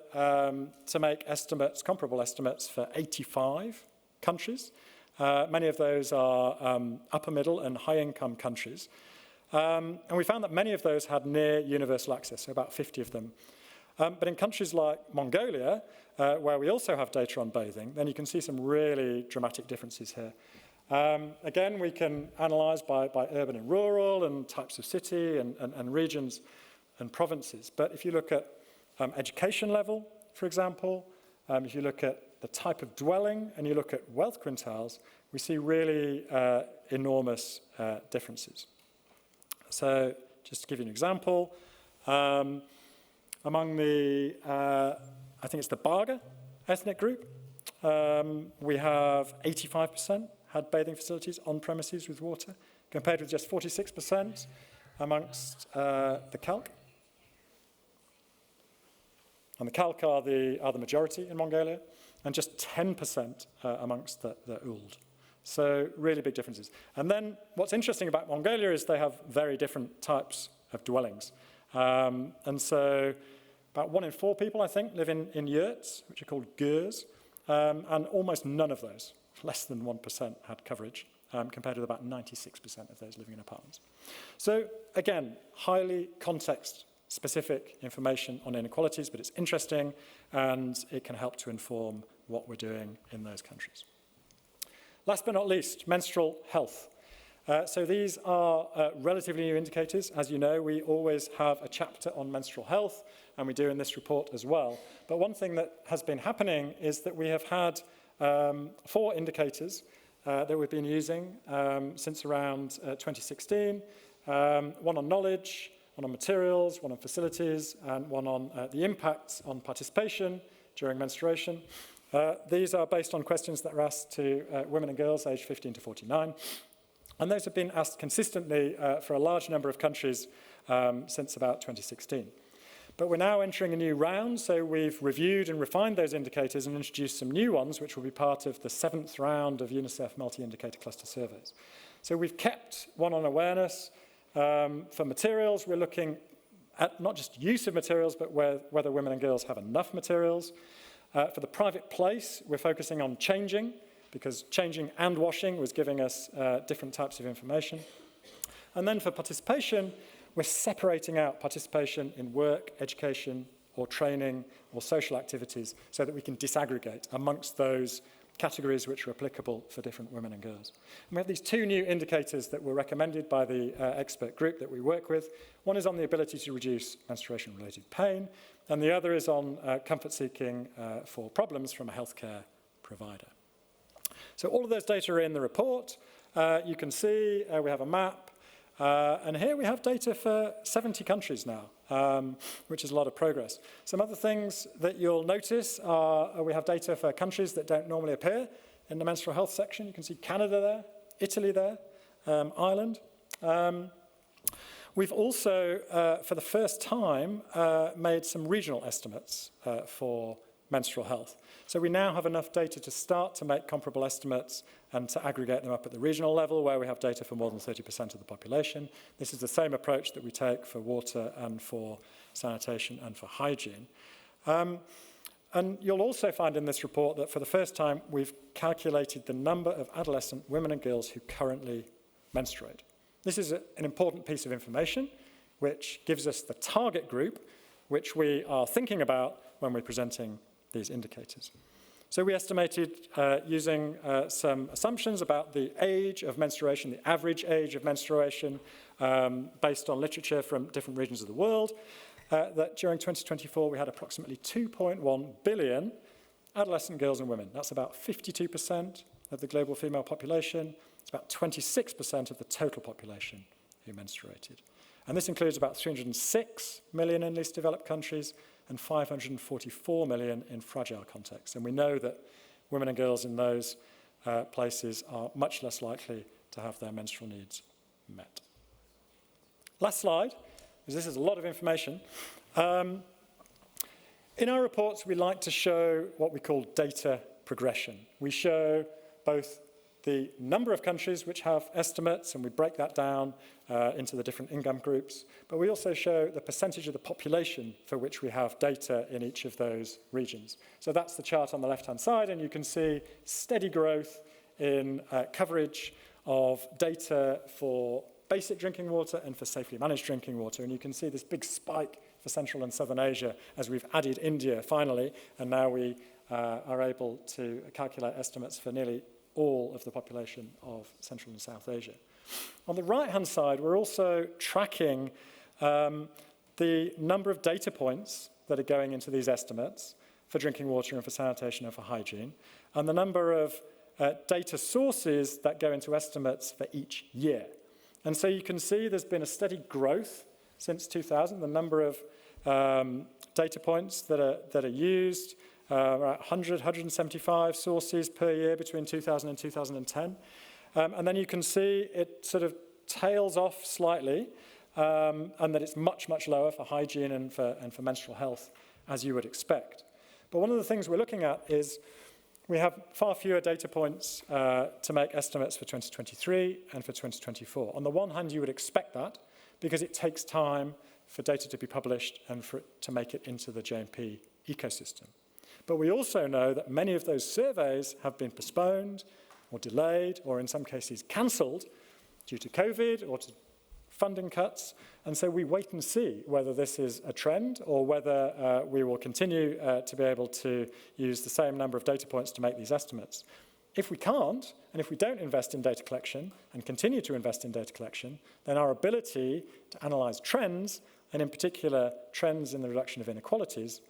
to make estimates, comparable estimates, for 85 countries. Many of those are upper middle and high income countries. And we found that many of those had near universal access, so about 50 of them. But in countries like Mongolia, where we also have data on bathing, then you can see some really dramatic differences here. Again, we can analyse by urban and rural and types of city and regions and provinces. But if you look at education level, for example, if you look at the type of dwelling and you look at wealth quintiles, we see really enormous differences. So just to give you an example, among the, I think it's the Baga ethnic group, we have 85% had bathing facilities on premises with water, compared with just 46% amongst the Khalq. And the Khalq are the majority in Mongolia, and just 10% amongst the Ould. So really big differences. And then what's interesting about Mongolia is they have very different types of dwellings. And so about 1 in 4 people, I think, live in yurts, which are called gurs, and almost none of those, less than 1%, had coverage, compared with about 96% of those living in apartments. So again, highly context-specific information on inequalities, but it's interesting, and it can help to inform what we're doing in those countries. Last but not least, menstrual health. So these are relatively new indicators. As you know, we always have a chapter on menstrual health, and we do in this report as well. But one thing that has been happening is that we have had 4 indicators that we've been using since around 2016. One on knowledge, one on materials, one on facilities, and one on the impacts on participation during menstruation. These are based on questions that are asked to women and girls aged 15 to 49. And those have been asked consistently for a large number of countries since about 2016. But we're now entering a new round, so we've reviewed and refined those indicators and introduced some new ones, which will be part of the 7th round of UNICEF multi-indicator cluster surveys. So we've kept one on awareness. For materials, we're looking at not just use of materials, but whether women and girls have enough materials. For the private place, we're focusing on changing, because changing and washing was giving us different types of information. And then for participation, we're separating out participation in work, education, or training, or social activities, so that we can disaggregate amongst those categories which are applicable for different women and girls. And we have these 2 new indicators that were recommended by the expert group that we work with. One is on the ability to reduce menstruation-related pain, and the other is on comfort seeking for problems from a healthcare provider. So all of those data are in the report. You can see we have a map, and here we have data for 70 countries now, which is a lot of progress. Some other things that you'll notice are we have data for countries that don't normally appear in the menstrual health section. You can see Canada there, Italy there, Ireland. We've also, for the first time, made some regional estimates for menstrual health. So we now have enough data to start to make comparable estimates and to aggregate them up at the regional level, where we have data for more than 30% of the population. This is the same approach that we take for water and for sanitation and for hygiene. And you'll also find in this report that for the first time, we've calculated the number of adolescent women and girls who currently menstruate. This is an important piece of information, which gives us the target group, which we are thinking about when we're presenting these indicators. So we estimated using some assumptions about the age of menstruation, the average age of menstruation, based on literature from different regions of the world, that during 2024 we had approximately 2.1 billion adolescent girls and women. That's about 52% of the global female population. It's about 26% of the total population who menstruated. And this includes about 306 million in least developed countries and 544 million in fragile contexts. And we know that women and girls in those places are much less likely to have their menstrual needs met. Last slide, because this is a lot of information. In our reports, we like to show what we call data progression. We show both the number of countries which have estimates, and we break that down into the different income groups, but we also show the percentage of the population for which we have data in each of those regions. So that's the chart on the left-hand side, and you can see steady growth in coverage of data for basic drinking water and for safely managed drinking water. And you can see this big spike for Central and Southern Asia as we've added India finally, and now we are able to calculate estimates for nearly all of the population of Central and South Asia. On the right-hand side, we're also tracking the number of data points that are going into these estimates for drinking water and for sanitation and for hygiene, and the number of data sources that go into estimates for each year. And so you can see there's been a steady growth since 2000, the number of data points that are used, about 175 sources per year between 2000 and 2010. And then you can see it sort of tails off slightly and that it's much, much lower for hygiene and for menstrual health, as you would expect. But one of the things we're looking at is we have far fewer data points to make estimates for 2023 and for 2024. On the one hand, you would expect that because it takes time for data to be published and for it to make it into the JMP ecosystem. But we also know that many of those surveys have been postponed or delayed or in some cases cancelled due to COVID or to funding cuts. And so we wait and see whether this is a trend or whether we will continue to be able to use the same number of data points to make these estimates. If we can't, and if we don't invest in data collection and continue to invest in data collection, then our ability to analyze trends, and in particular trends in the reduction of inequalities,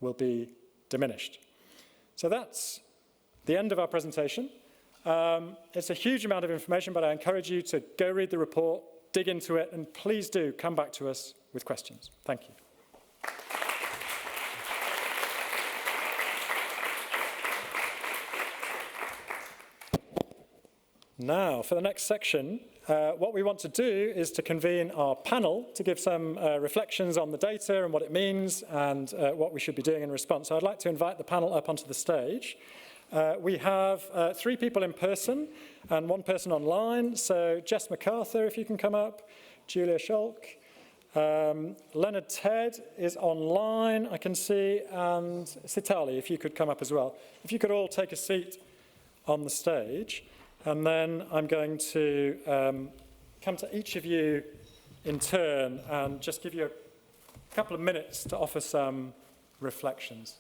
will be diminished. So that's the end of our presentation. It's a huge amount of information, but I encourage you to go read the report, dig into it, and please do come back to us with questions. Thank you. Now, for the next section, what we want to do is to convene our panel to give some reflections on the data and what it means and what we should be doing in response. So I'd like to invite the panel up onto the stage. We have 3 people in person and 1 person online. So Jess MacArthur, if you can come up, Julia Schalk, Leonard Ted is online, I can see, and Sitali, if you could come up as well. If you could all take a seat on the stage. And then I'm going to come to each of you in turn and just give you a couple of minutes to offer some reflections.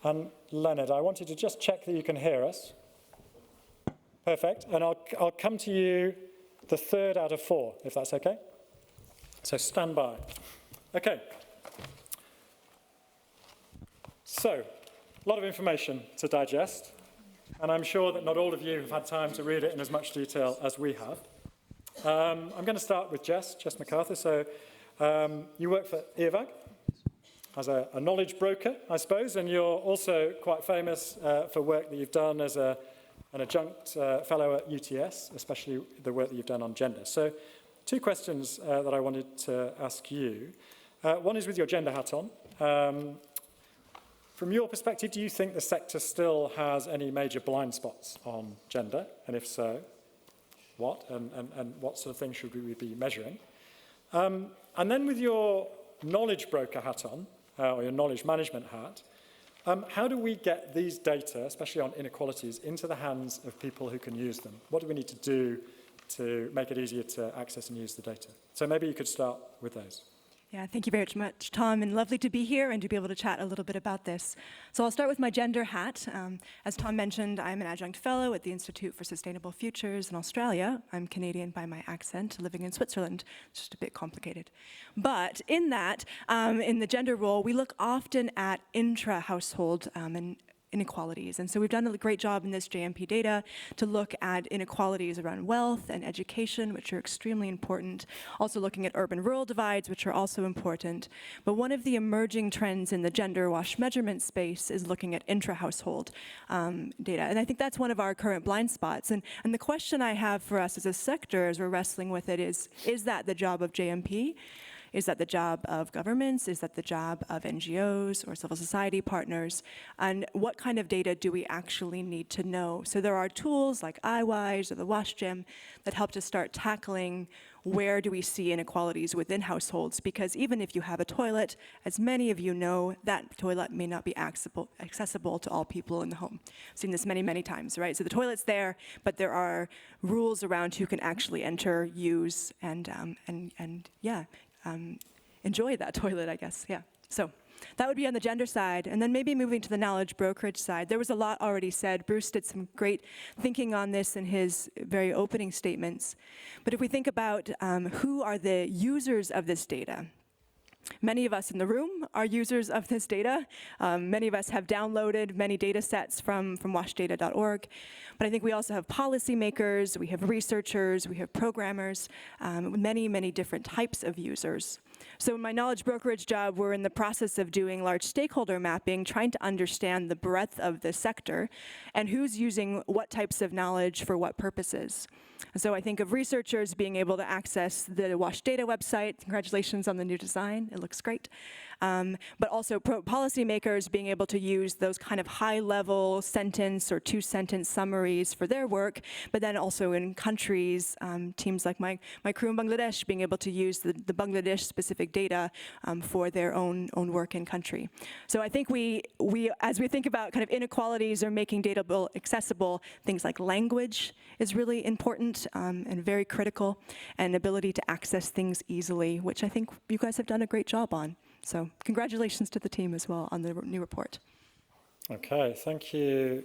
And Leonard, I want you to just check that you can hear us. Perfect. And I'll come to you the 3rd out of 4, if that's okay. So stand by. Okay. So, a lot of information to digest, and I'm sure that not all of you have had time to read it in as much detail as we have. I'm going to start with Jess MacArthur. So, you work for EAVAG as a knowledge broker, I suppose, and you're also quite famous for work that you've done as an adjunct fellow at UTS, especially the work that you've done on gender. So, 2 questions that I wanted to ask you. One is with your gender hat on. From your perspective, do you think the sector still has any major blind spots on gender? And if so, what? And what sort of things should we be measuring? And then with your knowledge broker hat on, or your knowledge management hat, how do we get these data, especially on inequalities, into the hands of people who can use them? What do we need to do to make it easier to access and use the data? So maybe you could start with those. Yeah, thank you very much, Tom, and lovely to be here and to be able to chat a little bit about this. So I'll start with my gender hat. As Tom mentioned, I'm an adjunct fellow at the Institute for Sustainable Futures in Australia. I'm Canadian by my accent, living in Switzerland. It's just a bit complicated. But in that, in the gender role, we look often at intra-household and inequalities. And so we've done a great job in this JMP data to look at inequalities around wealth and education, which are extremely important. Also looking at urban-rural divides, which are also important. But one of the emerging trends in the gender wash measurement space is looking at intra-household data. And I think that's one of our current blind spots. And the question I have for us as a sector, as we're wrestling with it, is that the job of JMP? Is that the job of governments? Is that the job of NGOs or civil society partners? And what kind of data do we actually need to know? So there are tools like iWise or the Wash Gym that help to start tackling where do we see inequalities within households, because even if you have a toilet, as many of you know, that toilet may not be accessible to all people in the home. I've seen this many, many times, right? So the toilet's there, but there are rules around who can actually enter, use, and enjoy that toilet, I guess, yeah. So that would be on the gender side. And then maybe moving to the knowledge brokerage side. There was a lot already said. Bruce did some great thinking on this in his very opening statements. But if we think about who are the users of this data, Many of us in the room are users of this data. Many of us have downloaded many data sets from washdata.org. But I think we also have policymakers, we have researchers, we have programmers, many, many different types of users. So in my knowledge brokerage job, we're in the process of doing large stakeholder mapping, trying to understand the breadth of the sector and who's using what types of knowledge for what purposes. So I think of researchers being able to access the WashData website. Congratulations on the new design, it looks great. But also policymakers being able to use those kind of high-level sentence or two-sentence summaries for their work, but then also in countries, teams like my crew in Bangladesh being able to use the Bangladesh-specific data for their own work in country. So I think as we think about kind of inequalities or making data accessible, things like language is really important and very critical, and ability to access things easily, which I think you guys have done a great job on. So congratulations to the team as well on the new report. Okay, thank you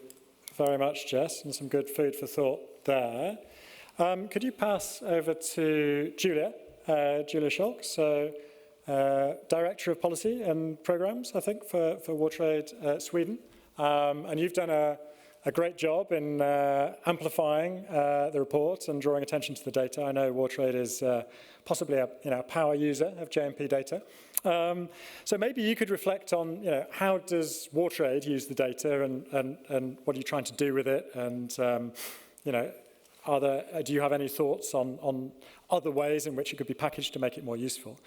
very much, Jess, and some good food for thought there. Could you pass over to Julia Schalk, so Director of Policy and Programs, I think, for WaterAid Sweden. And you've done a great job in amplifying the report and drawing attention to the data. I know WaterAid is possibly a power user of JMP data. So maybe you could reflect on how does WaterAid use the data and what are you trying to do with it, and do you have any thoughts on other ways in which it could be packaged to make it more useful?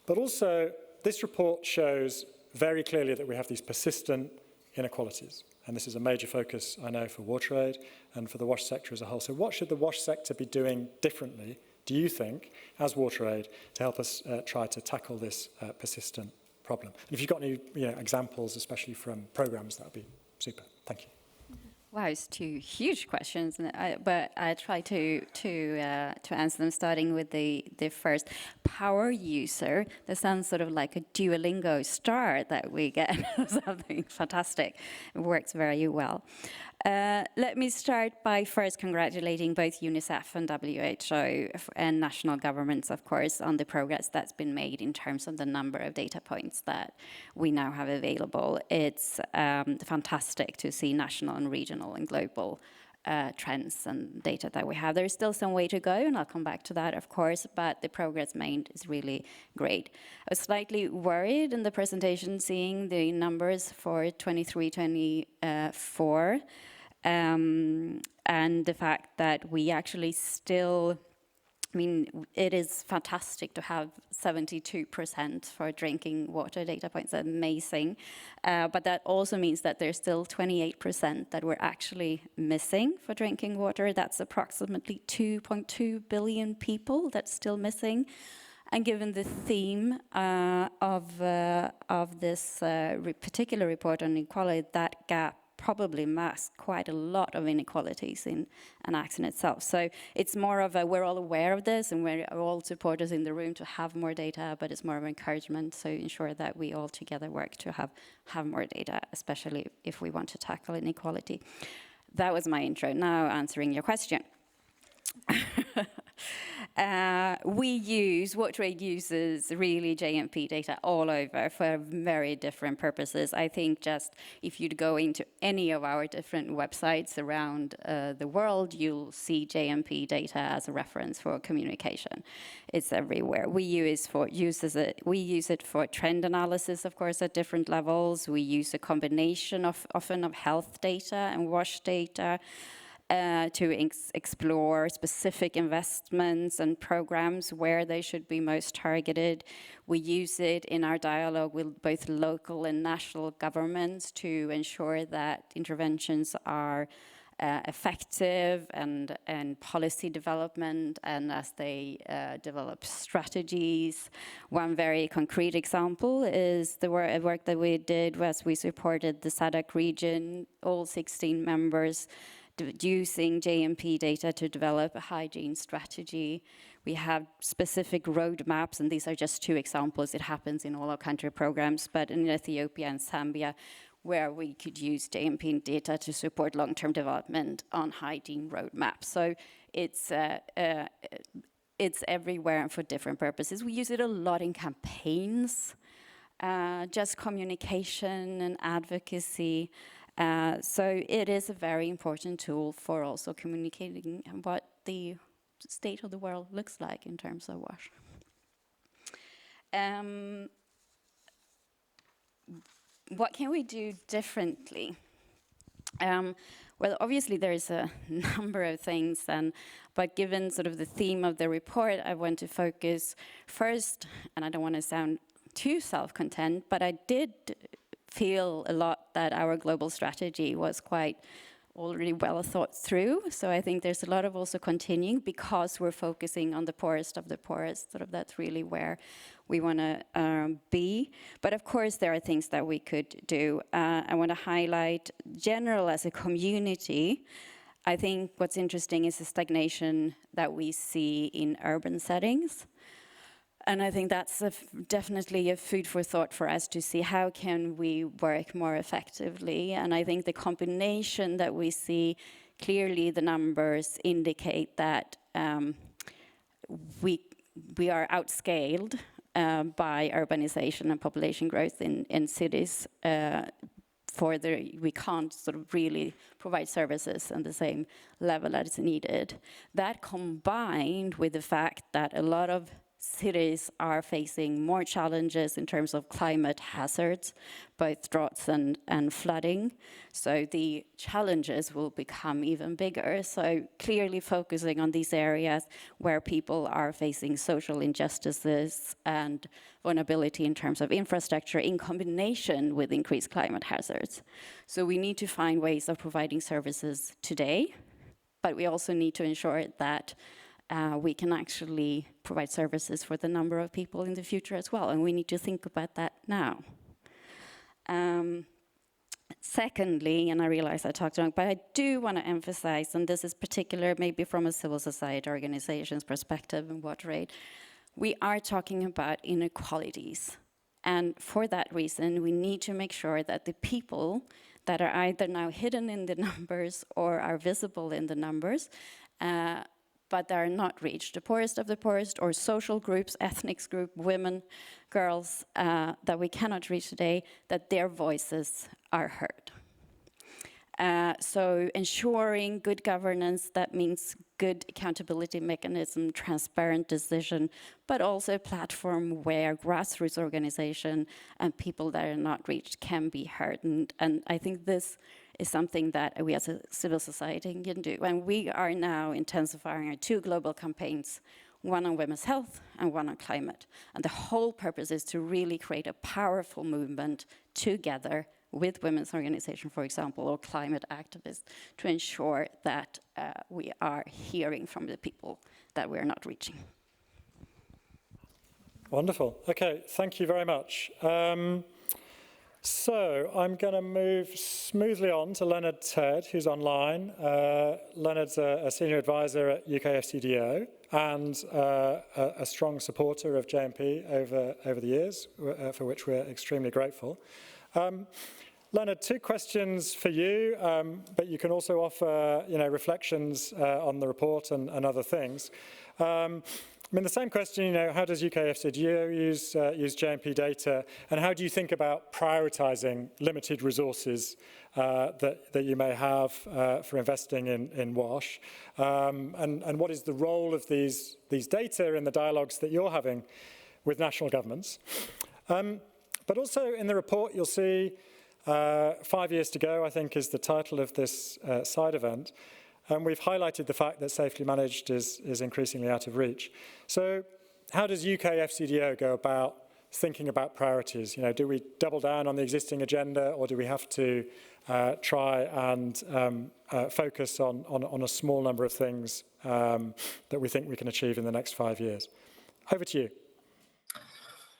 But also, this report shows very clearly that we have these persistent inequalities. And this is a major focus, I know, for WaterAid and for the wash sector as a whole. So what should the wash sector be doing differently, do you think, as WaterAid, to help us try to tackle this persistent problem? And if you've got any examples, especially from programs, that would be super. Thank you. Wow, it's two huge questions, but I try to answer them, starting with the first. Power user, that sounds sort of like a Duolingo star that we get, something fantastic. It works very well. Let me start by first congratulating both UNICEF and WHO and national governments, of course, on the progress that's been made in terms of the number of data points that we now have available. It's fantastic to see national and regional and global trends and data that we have. There's still some way to go, and I'll come back to that, of course, but the progress made is really great. I was slightly worried in the presentation seeing the numbers for 23-24, and the fact that we actually still, I mean, it is fantastic to have 72% for drinking water data points, amazing. But that also means that there's still 28% that we're actually missing for drinking water. That's approximately 2.2 billion people that's still missing. And given the theme of this particular report on inequality, that gap probably masks quite a lot of inequalities in an act in itself. So it's more of we're all aware of this, and we're all supporters in the room to have more data, but it's more of an encouragement to ensure that we all together work to have more data, especially if we want to tackle inequality. That was my intro. Now answering your question. WaterAid uses really JMP data all over for very different purposes. I think just if you'd go into any of our different websites around the world, you'll see JMP data as a reference for communication. It's everywhere. We use it for trend analysis, of course, at different levels. We use a combination often of health data and wash data. To explore specific investments and programs where they should be most targeted. We use it in our dialogue with both local and national governments to ensure that interventions are effective and policy development, and as they develop strategies. One very concrete example is the work that we did was we supported the SADC region, all 16 members, using JMP data to develop a hygiene strategy. We have specific roadmaps, and these are just two examples. It happens in all our country programs, but in Ethiopia and Zambia, where we could use JMP data to support long-term development on hygiene roadmaps. So it's it's everywhere and for different purposes. We use it a lot in campaigns, just communication and advocacy. So it is a very important tool for also communicating what the state of the world looks like in terms of WASH. What can we do differently? Well, obviously there is a number of things, but given sort of the theme of the report, I want to focus first, and I don't want to sound too self-content, but I did feel a lot that our global strategy was quite already well thought through. So I think there's a lot of also continuing, because we're focusing on the poorest of the poorest, sort of that's really where we want to be. But of course, there are things that we could do. I want to highlight general as a community. I think what's interesting is the stagnation that we see in urban settings. And I think that's definitely a food for thought for us to see how can we work more effectively. And I think the combination that we see, clearly the numbers indicate that we are outscaled by urbanization and population growth in cities. We can't sort of really provide services on the same level that is needed. That combined with the fact that a lot of cities are facing more challenges in terms of climate hazards, both droughts and flooding. So the challenges will become even bigger. So clearly focusing on these areas where people are facing social injustices and vulnerability in terms of infrastructure in combination with increased climate hazards. So we need to find ways of providing services today, but we also need to ensure that we can actually provide services for the number of people in the future as well, and we need to think about that now. Secondly, and I realize I talked long, but I do want to emphasize, and this is particular maybe from a civil society organization's perspective and what rate, we are talking about inequalities. And for that reason, we need to make sure that the people that are either now hidden in the numbers or are visible in the numbers, but they are not reached, the poorest of the poorest, or social groups, ethnic group, women, girls, that we cannot reach today, that their voices are heard. So ensuring good governance, that means good accountability mechanism, transparent decision, but also a platform where grassroots organization and people that are not reached can be heard. And I think this is something that we as a civil society can do. And we are now intensifying our 2 global campaigns, one on women's health and one on climate. And the whole purpose is to really create a powerful movement together with women's organizations, for example, or climate activists, to ensure that we are hearing from the people that we're not reaching. Wonderful. Okay, thank you very much. So I'm going to move smoothly on to Leonard Ted, who's online. Leonard's a senior advisor at UK FCDO and a strong supporter of JMP over the years, for which we're extremely grateful. Leonard, 2 questions for you, but you can also offer, reflections on the report and other things. I mean, the same question, how does UK FCDO use JMP data, and how do you think about prioritizing limited resources that you may have for investing in WASH? And what is the role of these data in the dialogues that you're having with national governments? But also in the report, you'll see 5 years to go, I think, is the title of this side event. And we've highlighted the fact that safely managed is increasingly out of reach. So how does UK FCDO go about thinking about priorities? Do we double down on the existing agenda, or do we have to try and focus on a small number of things that we think we can achieve in the next 5 years? Over to you.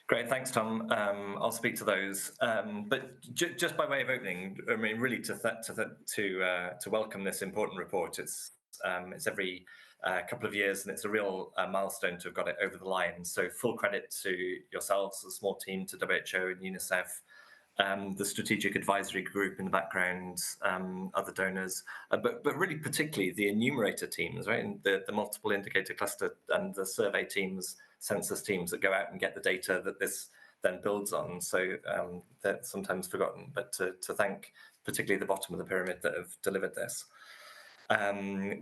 Great, thanks, Tom. I'll speak to those. But just by way of opening, I mean, really to welcome this important report. It's every couple of years, and it's a real milestone to have got it over the line. So full credit to yourselves, the small team, to WHO and UNICEF, the strategic advisory group in the background, other donors, but really particularly the enumerator teams, right? And the multiple indicator cluster and the survey teams, census teams that go out and get the data that this then builds on. So they're sometimes forgotten, but to thank particularly the bottom of the pyramid that have delivered this.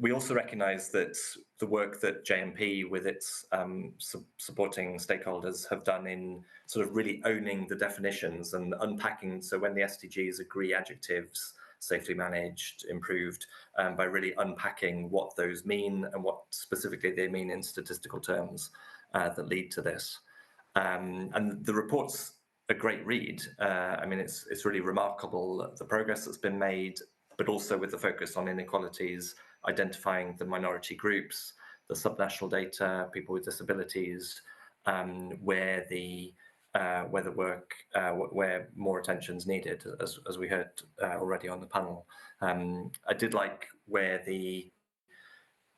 We also recognise that the work that JMP with its supporting stakeholders have done in sort of really owning the definitions and unpacking, so when the SDGs agree adjectives, safely managed, improved, by really unpacking what those mean and what specifically they mean in statistical terms that lead to this. And the report's a great read. I mean, it's really remarkable, the progress that's been made, but also with the focus on inequalities, identifying the minority groups, the subnational data, people with disabilities, where more attention is needed, as we heard already on the panel. I did like where the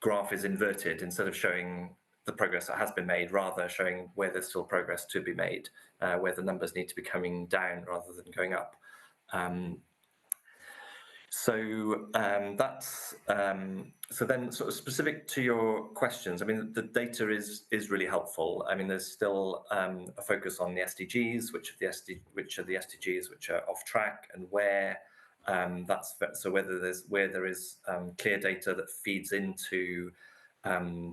graph is inverted instead of showing the progress that has been made, rather showing where there's still progress to be made, where the numbers need to be coming down rather than going up. So then sort of specific to your questions, I mean, the data is really helpful. I mean, there's still a focus on the SDGs, which are the SDGs which are off track, and where so where there is clear data that feeds into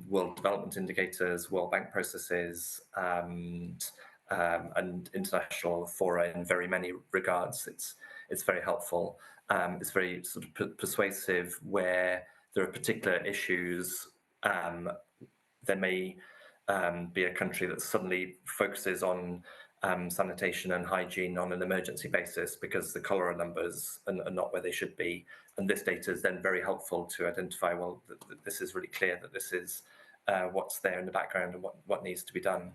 World Development Indicators, World Bank processes, and international fora in very many regards. It's very helpful. It's very sort of persuasive where there are particular issues. There may be a country that suddenly focuses on sanitation and hygiene on an emergency basis because the cholera numbers are not where they should be. And this data is then very helpful to identify, well, this is really clear that this is what's there in the background and what needs to be done.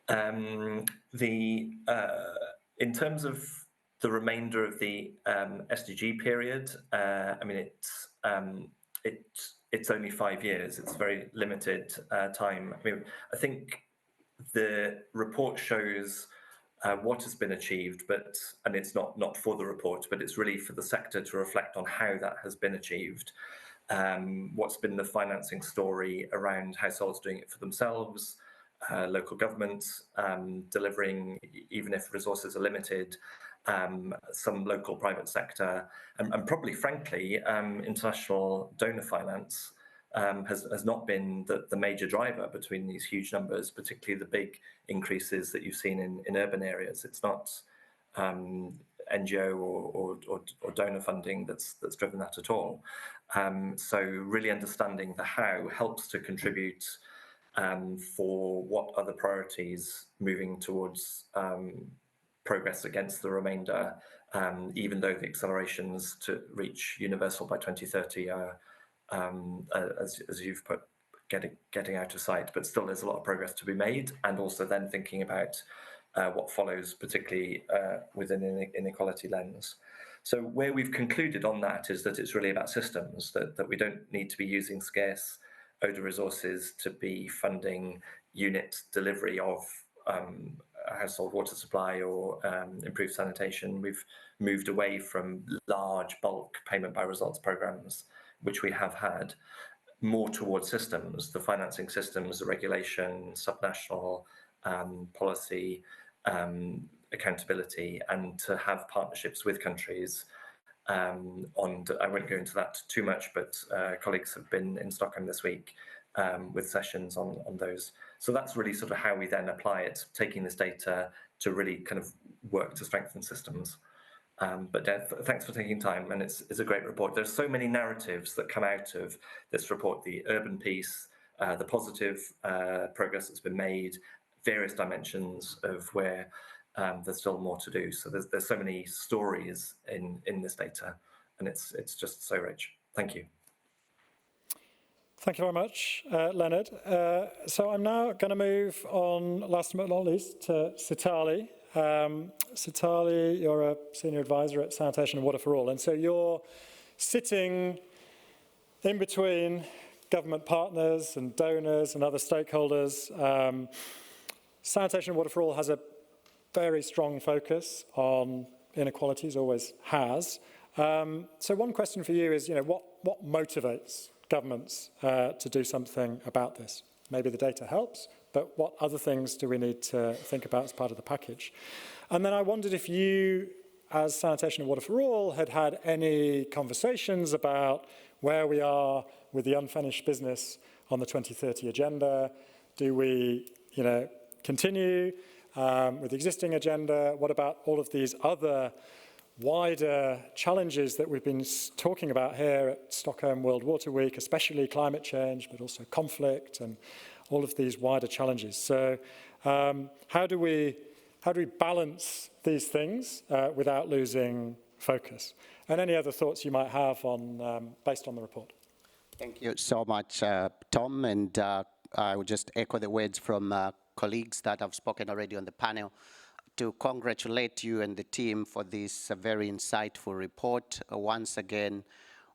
In terms of the remainder of the SDG period, I mean, it's only 5 years. It's very limited time. I mean, I think the report shows what has been achieved, and it's not for the report, but it's really for the sector to reflect on how that has been achieved. What's been the financing story around households doing it for themselves, local governments delivering, even if resources are limited, some local private sector, and probably, frankly, international donor finance has not been the major driver between these huge numbers, particularly the big increases that you've seen in urban areas. It's not NGO or donor funding that's driven that at all. So really understanding the how helps to contribute for what are the priorities moving towards progress against the remainder, even though the accelerations to reach universal by 2030 are, as you've put, getting out of sight, but still there's a lot of progress to be made, and also then thinking about what follows, particularly within an inequality lens. So where we've concluded on that is that it's really about systems, that we don't need to be using scarce ODA resources to be funding unit delivery of household water supply or improved sanitation. We've moved away from large bulk payment by results programs, which we have had, more towards systems, the financing systems, the regulation, subnational policy, accountability, and to have partnerships with countries. I won't go into that too much, but colleagues have been in Stockholm this week with sessions on those. So that's really sort of how we then apply it, taking this data to really kind of work to strengthen systems. But thanks for taking time, and it's a great report. There's so many narratives that come out of this report, the urban piece, the positive progress that's been made, various dimensions of where there's still more to do. So there's so many stories in this data, and it's just so rich. Thank you. Thank you very much, Leonard. So I'm now going to move on, last but not least, to Sitali. Sitali, you're a senior advisor at Sanitation and Water for All, and so you're sitting in between government partners and donors and other stakeholders. Sanitation and Water for All has a very strong focus on inequalities, always has. So one question for you is, what motivates governments to do something about this? Maybe the data helps, but what other things do we need to think about as part of the package? And then I wondered if you, as Sanitation and Water for All, had any conversations about where we are with the unfinished business on the 2030 agenda. Do we, continue with the existing agenda? What about all of these other wider challenges that we've been talking about here at Stockholm World Water Week, especially climate change, but also conflict and all of these wider challenges? So how do we balance these things without losing focus? And any other thoughts you might have on based on the report? Thank you so much, Tom. And I would just echo the words from colleagues that have spoken already on the panel to congratulate you and the team for this very insightful report. Once again,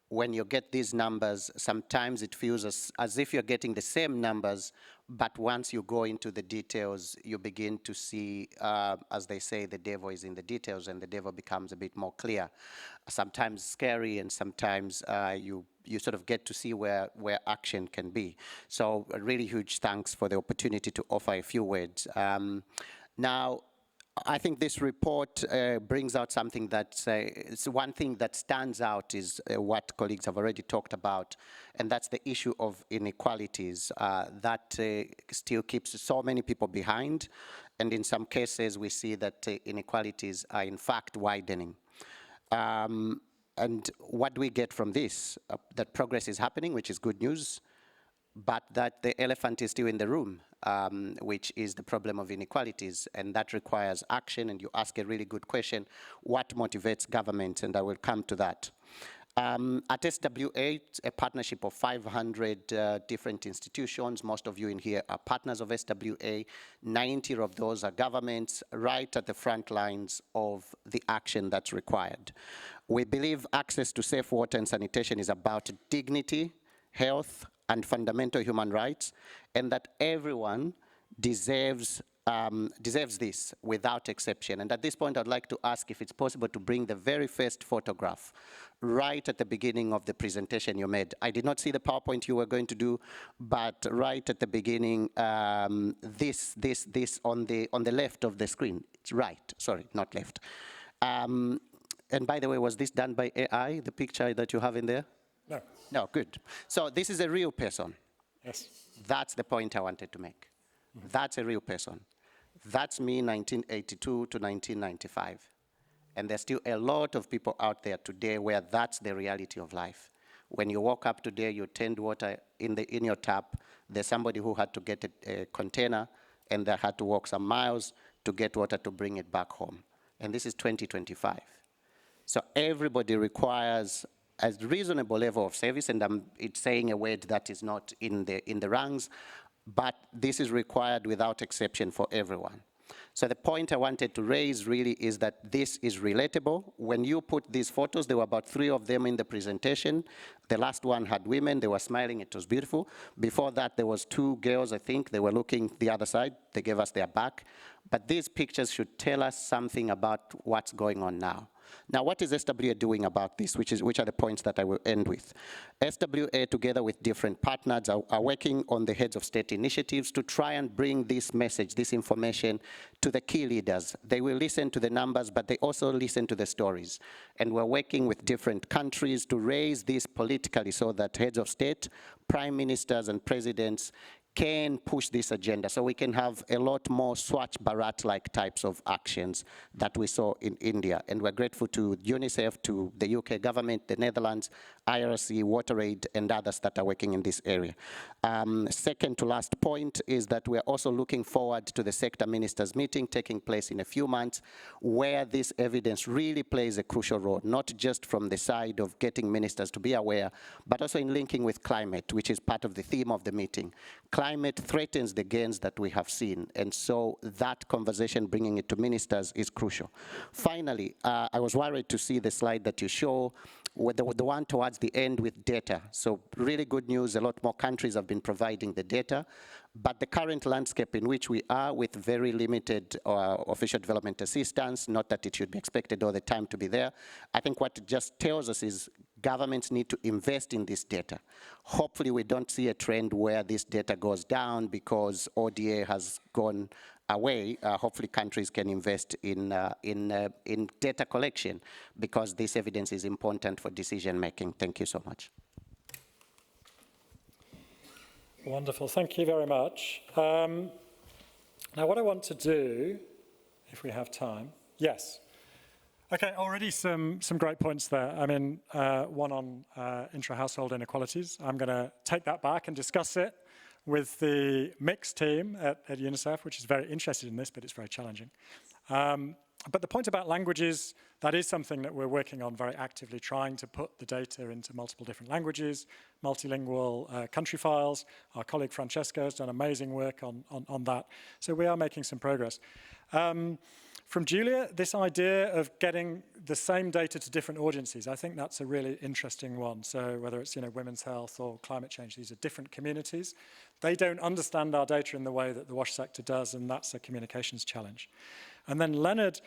when you get these numbers, sometimes it feels as if you're getting the same numbers, but once you go into the details, you begin to see, as they say, the devil is in the details, and the devil becomes a bit more clear. Sometimes scary, and sometimes you sort of get to see where action can be. So a really huge thanks for the opportunity to offer a few words. Now, I think this report brings out something that, it's one thing that stands out is what colleagues have already talked about, and that's the issue of inequalities that still keeps so many people behind, and in some cases we see that inequalities are in fact widening. And what do we get from this? That progress is happening, which is good news, but that the elephant is still in the room, which is the problem of inequalities, and that requires action. And you ask a really good question, what motivates government? And I will come to that. At SWA, a partnership of 500 different institutions. Most of you in here are partners of SWA. 90 of those are governments, right at the front lines of the action that's required. We believe access to safe water and sanitation is about dignity, health, and fundamental human rights, and that everyone deserves this without exception. And at this point, I'd like to ask if it's possible to bring the very first photograph right at the beginning of the presentation you made. I did not see the PowerPoint you were going to do, but right at the beginning, this on the left of the screen. It's right, sorry, not left. And by the way, was this done by AI, the picture that you have in there? No. No, good. So this is a real person. Yes. That's the point I wanted to make. Mm-hmm. That's a real person. That's me 1982 to 1995. And there's still a lot of people out there today where that's the reality of life. When you walk up today, you tend water in your tap. There's somebody who had to get a container, and they had to walk some miles to get water to bring it back home. And this is 2025. So everybody requires a reasonable level of service, and it's saying a word that is not in the ranks, but this is required without exception for everyone. So the point I wanted to raise really is that this is relatable. When you put these photos, there were about 3 of them in the presentation. The last one had women, they were smiling, it was beautiful. Before that, there was 2 girls, I think, they were looking the other side, they gave us their back. But these pictures should tell us something about what's going on now. Now, what is SWA doing about this, which are the points that I will end with? SWA, together with different partners, are working on the heads of state initiatives to try and bring this message, this information, to the key leaders. They will listen to the numbers, but they also listen to the stories. And we're working with different countries to raise this politically so that heads of state, prime ministers, and presidents can push this agenda, so we can have a lot more Swachh Bharat-like types of actions that we saw in India. And we're grateful to UNICEF, to the UK government, the Netherlands, IRC, WaterAid, and others that are working in this area. Second to last point is that we're also looking forward to the sector ministers meeting taking place in a few months, where this evidence really plays a crucial role, not just from the side of getting ministers to be aware, but also in linking with climate, which is part of the theme of the meeting. Climate threatens the gains that we have seen, and so that conversation, bringing it to ministers, is crucial. Finally, I was worried to see the slide that you show with the one towards the end with data. So really good news, a lot more countries have been providing the data, but the current landscape in which we are with very limited official development assistance, not that it should be expected all the time to be there, I think what it just tells us is governments need to invest in this data. Hopefully we don't see a trend where this data goes down because ODA has gone away. Hopefully countries can invest in data collection because this evidence is important for decision making. Thank you so much. Wonderful, thank you very much. Now what I want to do, if we have time, yes. Okay, already some great points there. I mean, one on intra-household inequalities. I'm going to take that back and discuss it with the mixed team at UNICEF, which is very interested in this, but it's very challenging. But the point about languages, that is something that we're working on very actively, trying to put the data into multiple different languages, multilingual country files. Our colleague Francesco has done amazing work on that. So we are making some progress. From Julia, this idea of getting the same data to different audiences, I think that's a really interesting one. So whether it's women's health or climate change, these are different communities. They don't understand our data in the way that the wash sector does, and that's a communications challenge. And then Leonard,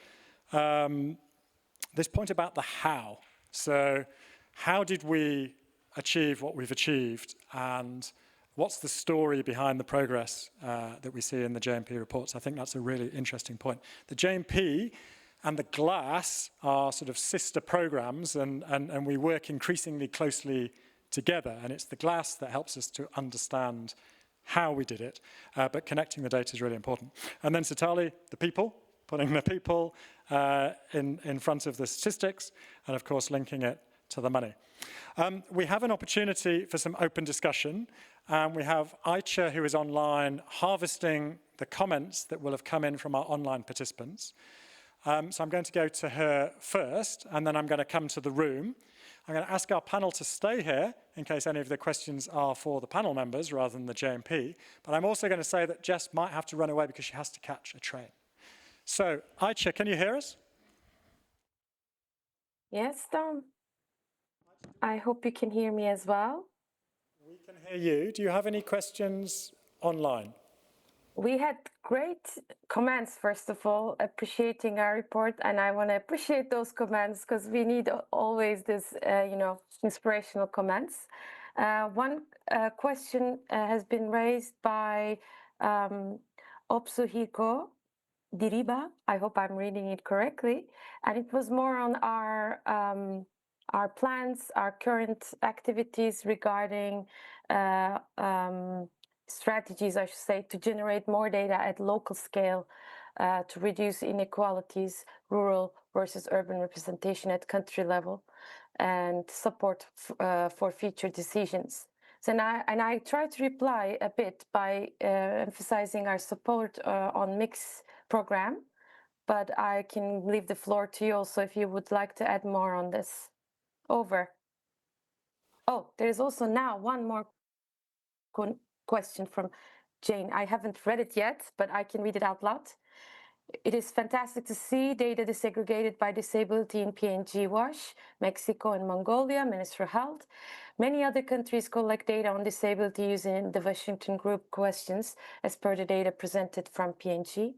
this point about the how. So how did we achieve what we've achieved, and what's the story behind the progress that we see in the JMP reports? I think that's a really interesting point. The JMP and the GLASS are sort of sister programs, and we work increasingly closely together. And it's the GLASS that helps us to understand how we did it, but connecting the data is really important. And then Satali, the people, putting the people in front of the statistics, and of course linking it to the money. We have an opportunity for some open discussion. We have Aicha, who is online, harvesting the comments that will have come in from our online participants. So I'm going to go to her first, and then I'm going to come to the room. I'm going to ask our panel to stay here in case any of the questions are for the panel members rather than the JMP. But I'm also going to say that Jess might have to run away because she has to catch a train. So, Aicha, can you hear us? Yes, Tom. I hope you can hear me as well. We can hear you. Do you have any questions online? We had great comments, first of all, appreciating our report, and I want to appreciate those comments because we need always this, inspirational comments. One question has been raised by Opsuhiko Diriba. I hope I'm reading it correctly, and it was more on our plans, our current activities regarding strategies, I should say, to generate more data at local scale to reduce inequalities, rural versus urban representation at country level, and support for future decisions. So I try to reply a bit by emphasizing our support on mixed program, but I can leave the floor to you also if you would like to add more on this. Over. Oh, there's also now one more question from Jane. I haven't read it yet, but I can read it out loud. It is fantastic to see data disaggregated by disability in PNG WASH, Mexico and Mongolia, Ministry of Health. Many other countries collect data on disability using the Washington Group questions as per the data presented from PNG.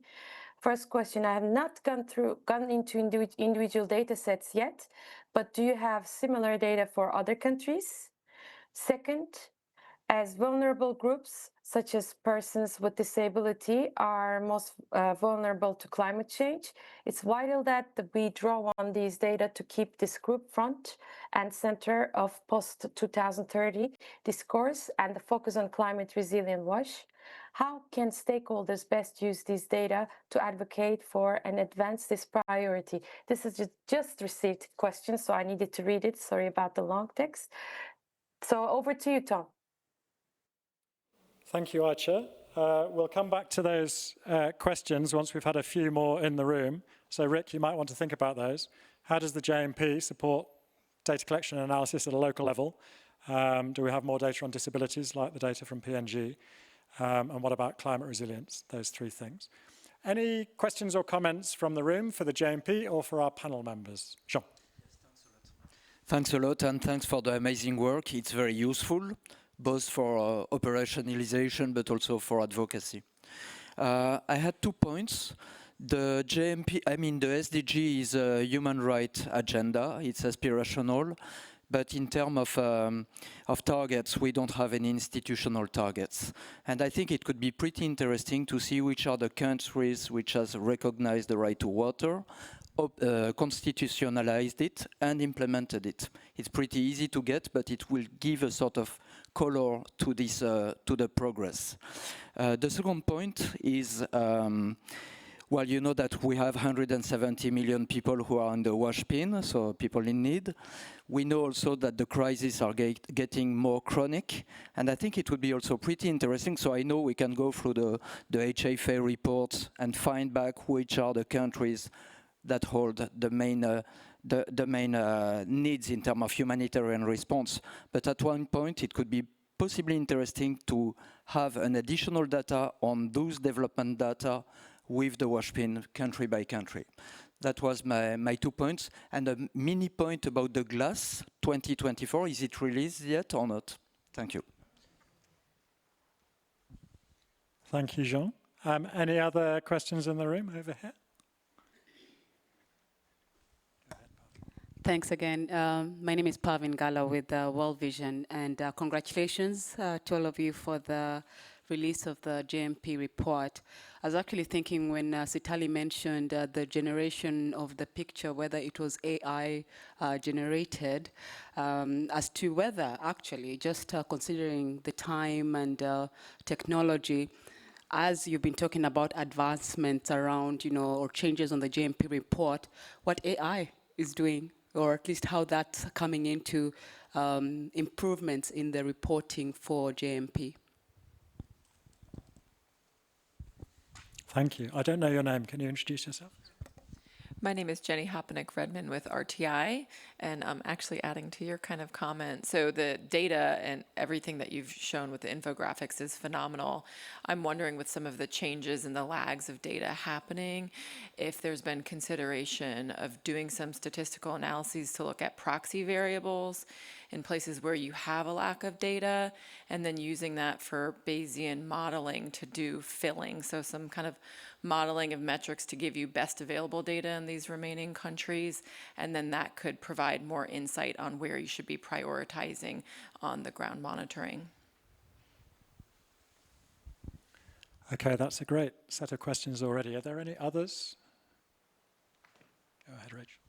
First question, I have not gone into individual data sets yet, but do you have similar data for other countries? Second, as vulnerable groups, such as persons with disability, are most vulnerable to climate change, it's vital that we draw on these data to keep this group front and center of post-2030 discourse and the focus on climate resilient WASH. How can stakeholders best use these data to advocate for and advance this priority? This is just received question, so I needed to read it. Sorry about the long text. So over to you, Tom. Thank you, Aicha. We'll come back to those questions once we've had a few more in the room. So Rick, you might want to think about those. How does the JMP support data collection and analysis at a local level? Do we have more data on disabilities like the data from PNG? And what about climate resilience? Those three things. Any questions or comments from the room for the JMP or for our panel members? Jean. Thanks a lot, and thanks for the amazing work. It's very useful, both for operationalization, but also for advocacy. I had 2 points. The the SDG is a human rights agenda. It's aspirational, but in terms of targets, we don't have any institutional targets. And I think it could be pretty interesting to see which are the countries which has recognized the right to water, constitutionalized it, and implemented it. It's pretty easy to get, but it will give a sort of color to this to the progress. The second point is, well, you know that we have 170 million people who are on the wash bin, so people in need. We know also that the crises are getting more chronic, and I think it would be also pretty interesting. So I know we can go through the HFA reports and find back which are the countries that hold the main needs in terms of humanitarian response. But at one point, it could be possibly interesting to have an additional data on those development data with the wash bin country by country. That was my 2 points. And a mini point about the glass 2024, is it released yet or not? Thank you. Thank you, Jean. Any other questions in the room over here? Thanks again. My name is Pavin Gala with World Vision, and congratulations to all of you for the release of the JMP report. I was actually thinking when Sitali mentioned the generation of the picture, whether it was AI generated, as to whether actually, just considering the time and technology, as you've been talking about advancements around, or changes on the JMP report, what AI is doing, or at least how that's coming into improvements in the reporting for JMP. Thank you. I don't know your name. Can you introduce yourself? My name is Jenny Hopenick-Redman with RTI, and I'm actually adding to your kind of comment. So the data and everything that you've shown with the infographics is phenomenal. I'm wondering, with some of the changes and the lags of data happening, if there's been consideration of doing some statistical analyses to look at proxy variables in places where you have a lack of data, and then using that for Bayesian modeling to do filling. So some kind of modeling of metrics to give you best available data in these remaining countries, and then that could provide more insight on where you should be prioritizing on the ground monitoring. Okay, that's a great set of questions already. Are there any others? Go ahead, Rachel.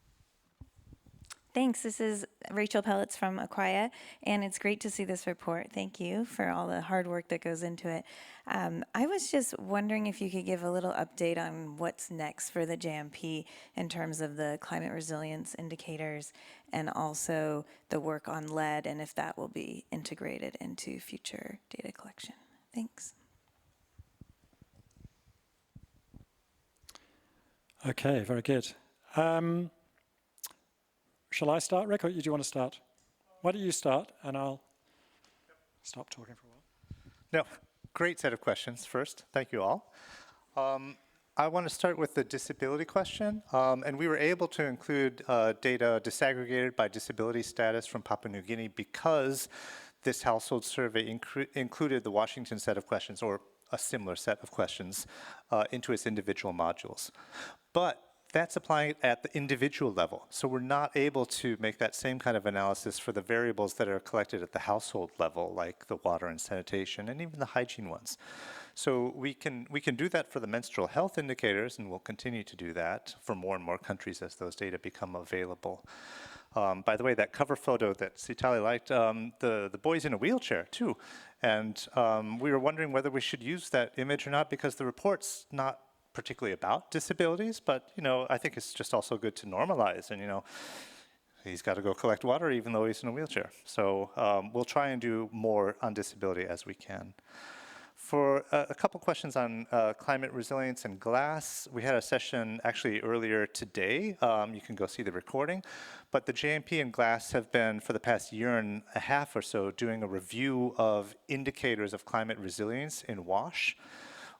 Thanks. This is Rachel Pellets from Acquia, and it's great to see this report. Thank you for all the hard work that goes into it. I was just wondering if you could give a little update on what's next for the JMP in terms of the climate resilience indicators and also the work on lead, and if that will be integrated into future data collection. Thanks. Okay, very good. Shall I start, Rick, or do you want to start? Why don't you start, and I'll stop talking for a while. No, great set of questions first. Thank you all. I want to start with the disability question. And we were able to include data disaggregated by disability status from Papua New Guinea because this household survey included the Washington set of questions, or a similar set of questions, into its individual modules. But that's applying it at the individual level. So we're not able to make that same kind of analysis for the variables that are collected at the household level, like the water and sanitation, and even the hygiene ones. So we can do that for the menstrual health indicators, and we'll continue to do that for more and more countries as those data become available. By the way, that cover photo that Sitali liked, the boy's in a wheelchair too. And we were wondering whether we should use that image or not, because the report's not particularly about disabilities, but I think it's just also good to normalize, and he's got to go collect water even though he's in a wheelchair. So we'll try and do more on disability as we can. For a couple questions on climate resilience and glass, we had a session actually earlier today. You can go see the recording. But the JMP and glass have been, for the past year and a half or so, doing a review of indicators of climate resilience in WASH.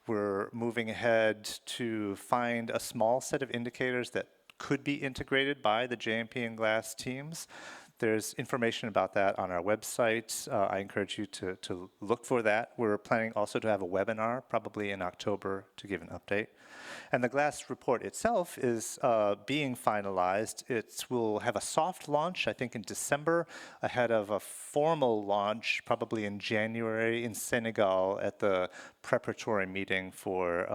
We're moving ahead to find a small set of indicators that could be integrated by the JMP and glass teams There's information about that on our website. I encourage you to look for that. We're planning also to have a webinar, probably in October, to give an update. And the GLASS report itself is being finalized. It will have a soft launch, I think, in December, ahead of a formal launch, probably in January in Senegal at the preparatory meeting for,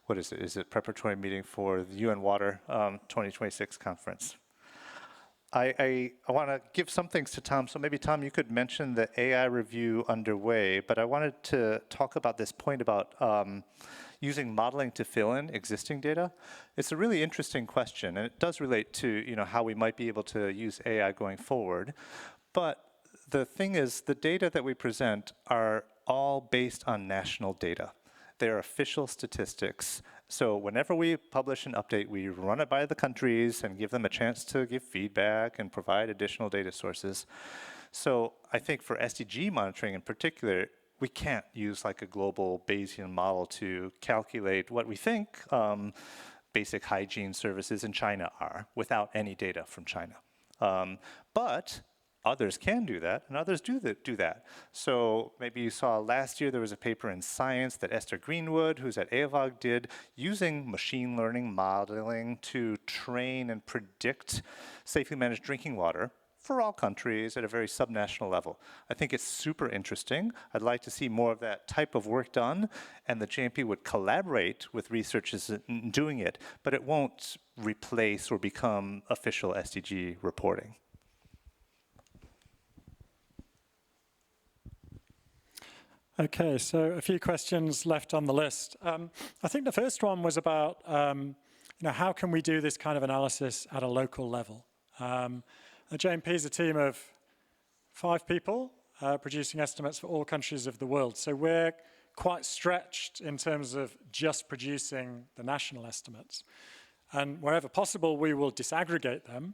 what is it? Is it preparatory meeting for the UN Water 2026 conference? I want to give some things to Tom, so maybe Tom, you could mention the AI review underway, but I wanted to talk about this point about using modeling to fill in existing data. It's a really interesting question, and it does relate to how we might be able to use AI going forward. But the thing is, the data that we present are all based on national data. They're official statistics. So whenever we publish an update, we run it by the countries and give them a chance to give feedback and provide additional data sources. So I think for SDG monitoring in particular, we can't use like a global Bayesian model to calculate what we think basic hygiene services in China are without any data from China. But others can do that, and others do that. So maybe you saw last year there was a paper in Science that Esther Greenwood, who's at AOVAG, did using machine learning modeling to train and predict safely managed drinking water for all countries at a very subnational level. I think it's super interesting. I'd like to see more of that type of work done, and the JMP would collaborate with researchers in doing it, but it won't replace or become official SDG reporting. Okay, so a few questions left on the list. I think the first one was about how can we do this kind of analysis at a local level? The JMP is a team of 5 people producing estimates for all countries of the world. So we're quite stretched in terms of just producing the national estimates. And wherever possible, we will disaggregate them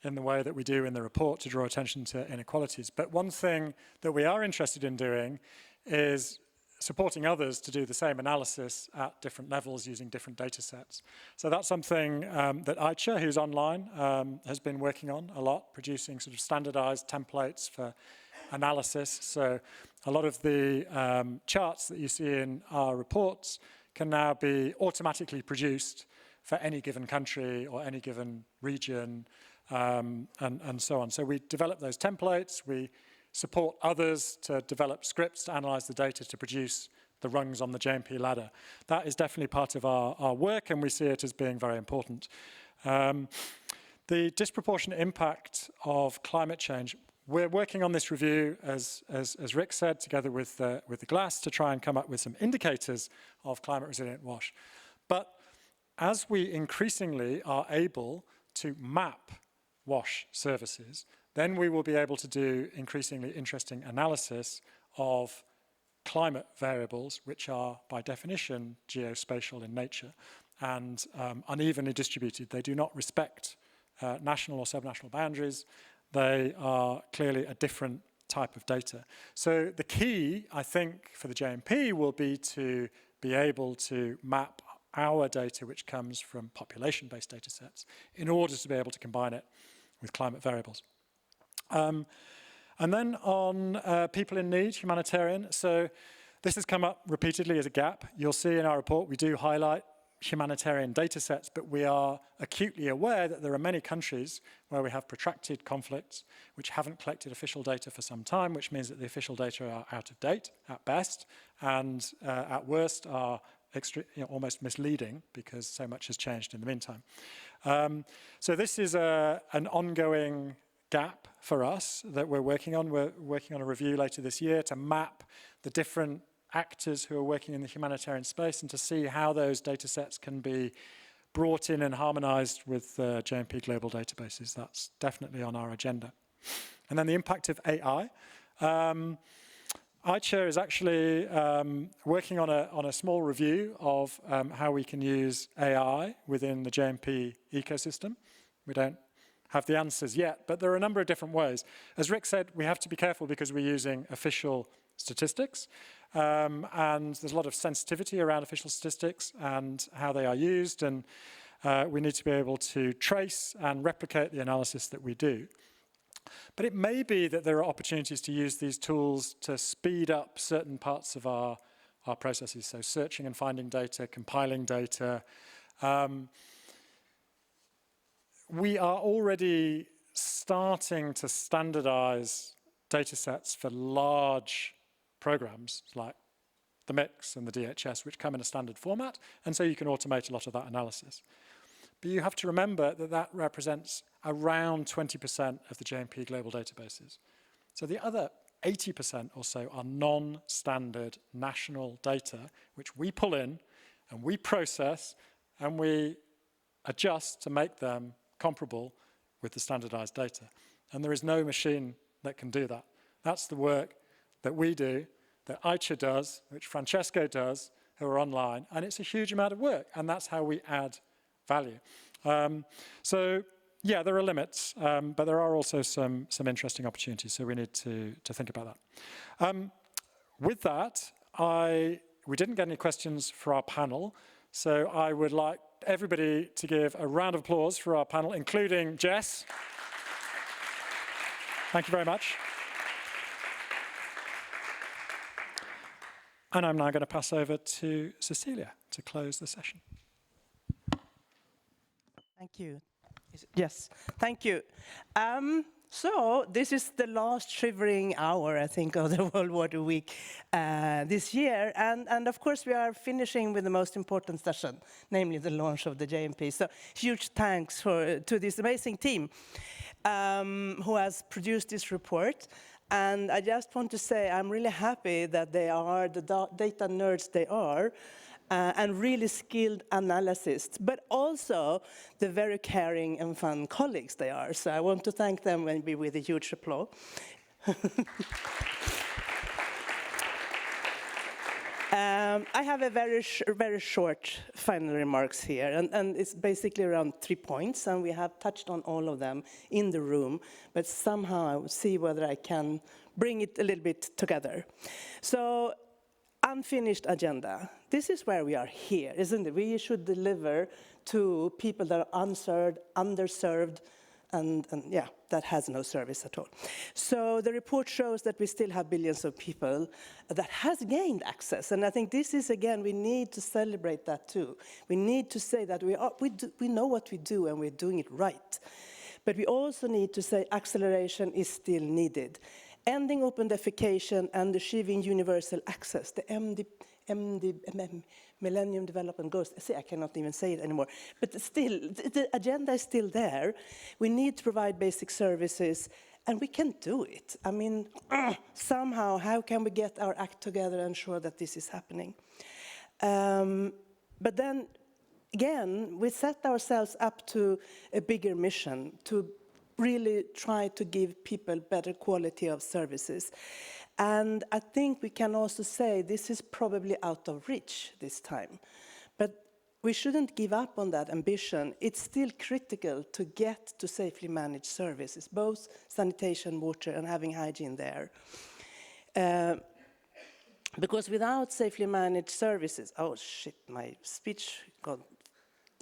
in the way that we do in the report to draw attention to inequalities. But one thing that we are interested in doing is supporting others to do the same analysis at different levels using different data sets. So that's something that Aicha, who's online, has been working on a lot, producing sort of standardized templates for analysis. So a lot of the charts that you see in our reports can now be automatically produced for any given country or any given region, and so on. So we develop those templates, we support others to develop scripts to analyze the data to produce the rungs on the JMP ladder. That is definitely part of our work, and we see it as being very important. The disproportionate impact of climate change, we're working on this review, as Rick said, together with the GLASS to try and come up with some indicators of climate resilient WASH. But as we increasingly are able to map WASH services, then we will be able to do increasingly interesting analysis of climate variables, which are by definition geospatial in nature and unevenly distributed. They do not respect national or subnational boundaries. They are clearly a different type of data. So the key, I think, for the JMP will be to be able to map our data, which comes from population-based data sets, in order to be able to combine it with climate variables. And then on people in need, humanitarian. So this has come up repeatedly as a gap. You'll see in our report we do highlight humanitarian data sets, but we are acutely aware that there are many countries where we have protracted conflicts which haven't collected official data for some time, which means that the official data are out of date at best, and at worst are almost misleading because so much has changed in the meantime. So this is an ongoing gap for us that we're working on. We're working on a review later this year to map the different actors who are working in the humanitarian space and to see how those data sets can be brought in and harmonized with JMP global databases. That's definitely on our agenda. And then the impact of AI. Aicha is actually working on a small review of how we can use AI within the JMP ecosystem. We don't have the answers yet, but there are a number of different ways. As Rick said, we have to be careful because we're using official statistics, and there's a lot of sensitivity around official statistics and how they are used, and We need to be able to trace and replicate the analysis that we do. But it may be that there are opportunities to use these tools to speed up certain parts of our processes, so searching and finding data, compiling data. We are already starting to standardize data sets for large programs like the MIX and the DHS, which come in a standard format, and so you can automate a lot of that analysis. But you have to remember that that represents around 20% of the JMP global databases. So the other 80% or so are non-standard national data, which we pull in and we process and we adjust to make them comparable with the standardized data. And there is no machine that can do that. That's the work that we do, that Aicha does, which Francesco does, who are online, and it's a huge amount of work, and that's how we add value. So yeah, there are limits, but there are also some interesting opportunities, so we need to think about that. With that, we didn't get any questions for our panel, so I would like everybody to give a round of applause for our panel, including Jess. Thank you very much. And I'm now going to pass over to Cecilia to close the session. Thank you. Yes, thank you. So this is the last shivering hour, I think, of the World Water Week this year. And of course, we are finishing with the most important session, namely the launch of the JMP. So huge thanks to this amazing team who has produced this report. And I just want to say I'm really happy that they are the data nerds they are, and really skilled analysts, but also the very caring and fun colleagues they are. So I want to thank them maybe with a huge applause. I have a very short final remarks here, and it's basically around 3 points, and we have touched on all of them in the room, but somehow I will see whether I can bring it a little bit together. So, unfinished agenda. This is where we are here, isn't it? We should deliver to people that are underserved, and yeah, that has no service at all. So the report shows that we still have billions of people that has gained access. And I think this is, again, we need to celebrate that too. We need to say that we know what we do and we're doing it right. But we also need to say acceleration is still needed. Ending open defecation and achieving universal access, the Millennium Development Goals. See, I cannot even say it anymore. But still, the agenda is still there. We need to provide basic services, and we can do it. I mean, somehow, how can we get our act together and ensure that this is happening? But then, again, we set ourselves up to a bigger mission, to really try to give people better quality of services. And I think we can also say this is probably out of reach this time. But we shouldn't give up on that ambition. It's still critical to get to safely managed services, both sanitation, water, and having hygiene there. Because without safely managed services, oh shit, my speech got,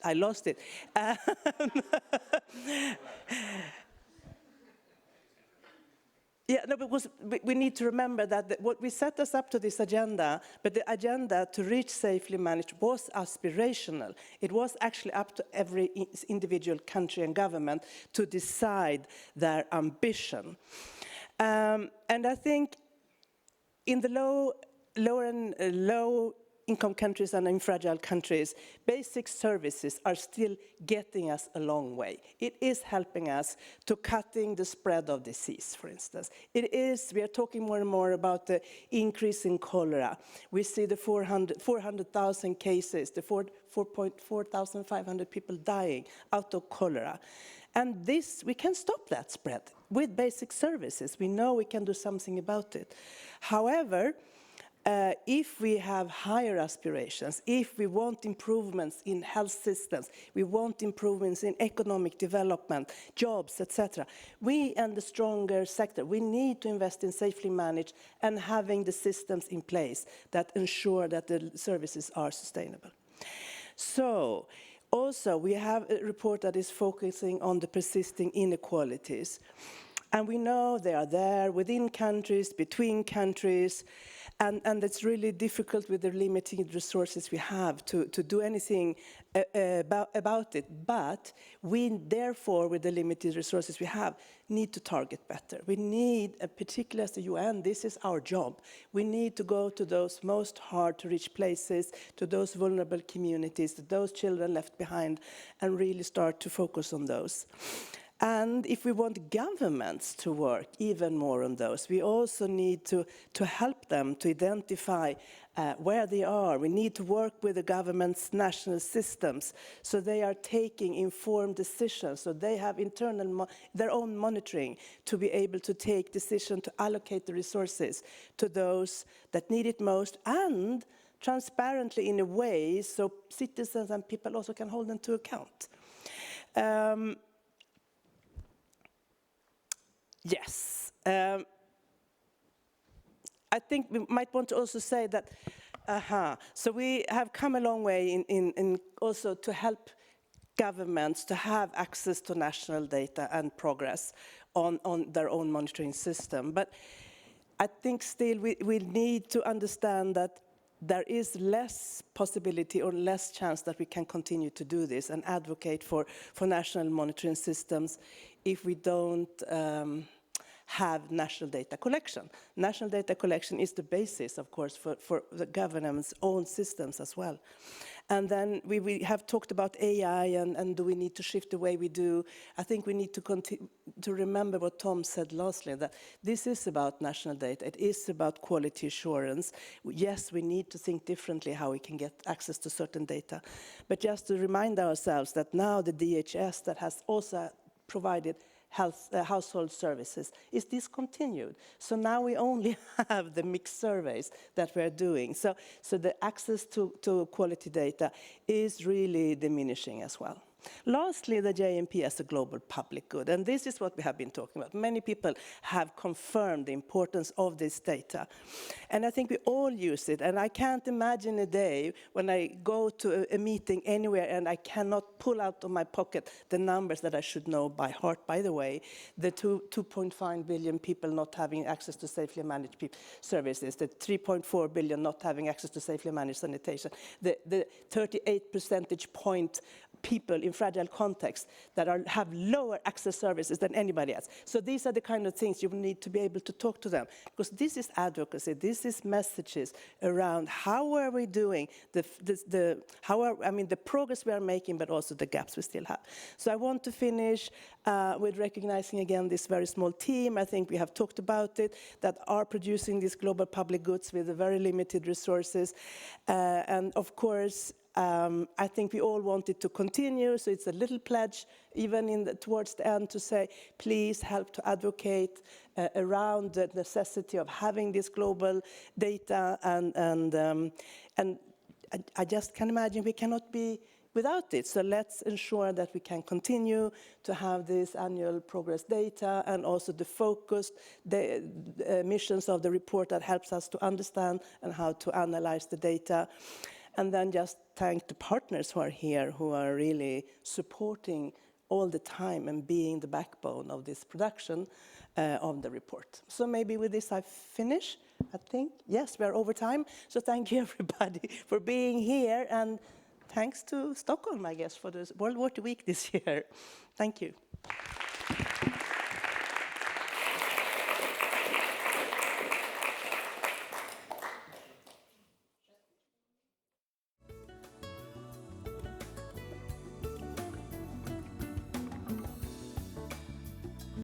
I lost it. Yeah, no, because we need to remember that what we set us up to this agenda, but the agenda to reach safely managed was aspirational. It was actually up to every individual country and government to decide their ambition. And I think in the low income countries and in fragile countries, basic services are still getting us a long way. It is helping us to cutting the spread of disease, for instance. We are talking more and more about the increase in cholera. We see the 400,000 cases, the 4,500 people dying out of cholera. And this, we can stop that spread with basic services. We know we can do something about it. However, if we have higher aspirations, if we want improvements in health systems, we want improvements in economic development, jobs, etc., we and the stronger sector, we need to invest in safely managed and having the systems in place that ensure that the services are sustainable. So, Also, we have a report that is focusing on the persisting inequalities. And we know they are there within countries, between countries, and it's really difficult with the limited resources we have to do anything about it. But we, therefore, with the limited resources we have, need to target better. We need, particularly as the UN, this is our job. We need to go to those most hard-to-reach places, to those vulnerable communities, to those children left behind, and really start to focus on those. And if we want governments to work even more on those, we also need to help them to identify where they are. We need to work with the government's national systems so they are taking informed decisions, so they have their own monitoring to be able to take decisions to allocate the resources to those that need it most, and transparently in a way so citizens and people also can hold them to account. Yes. I think we might want to also say that, so we have come a long way in also to help governments to have access to national data and progress on their own monitoring system. But I think still we need to understand that there is less possibility or less chance that we can continue to do this and advocate for national monitoring systems if we don't have national data collection. National data collection is the basis, of course, for the government's own systems as well. And then we have talked about AI and do we need to shift the way we do. I think we need to remember what Tom said lastly, that this is about national data. It is about quality assurance. Yes, we need to think differently how we can get access to certain data. But just to remind ourselves that now the DHS that has also provided household services is discontinued. So now we only have the mixed surveys that we're doing. So the access to quality data is really diminishing as well. Lastly, the JMP as a global public good, and this is what we have been talking about. Many people have confirmed the importance of this data, and I think we all use it, and I can't imagine a day when I go to a meeting anywhere and I cannot pull out of my pocket the numbers that I should know by heart. By the way, the 2.5 billion people not having access to safely managed services, the 3.4 billion not having access to safely managed sanitation, the 38 percentage point people in fragile contexts that have lower access services than anybody else. So these are the kind of things you need to be able to talk to them, because this is advocacy, this is messages around how are we doing, the progress we are making, but also the gaps we still have. So I want to finish with recognizing again this very small team. I think we have talked about it, that are producing these global public goods with very limited resources. And of course, I think we all want it to continue, so it's a little pledge, even towards the end, to say, please help to advocate around the necessity of having this global data, and I just can imagine we cannot be without it. So let's ensure that we can continue to have this annual progress data and also the focused missions of the report that helps us to understand and how to analyze the data. And then just thank the partners who are here, who are really supporting all the time and being the backbone of this production of the report. So maybe with this I finish, I think. Yes, we are over time. So thank you everybody for being here, and thanks to Stockholm, I guess, for the World Water Week this year. Thank you.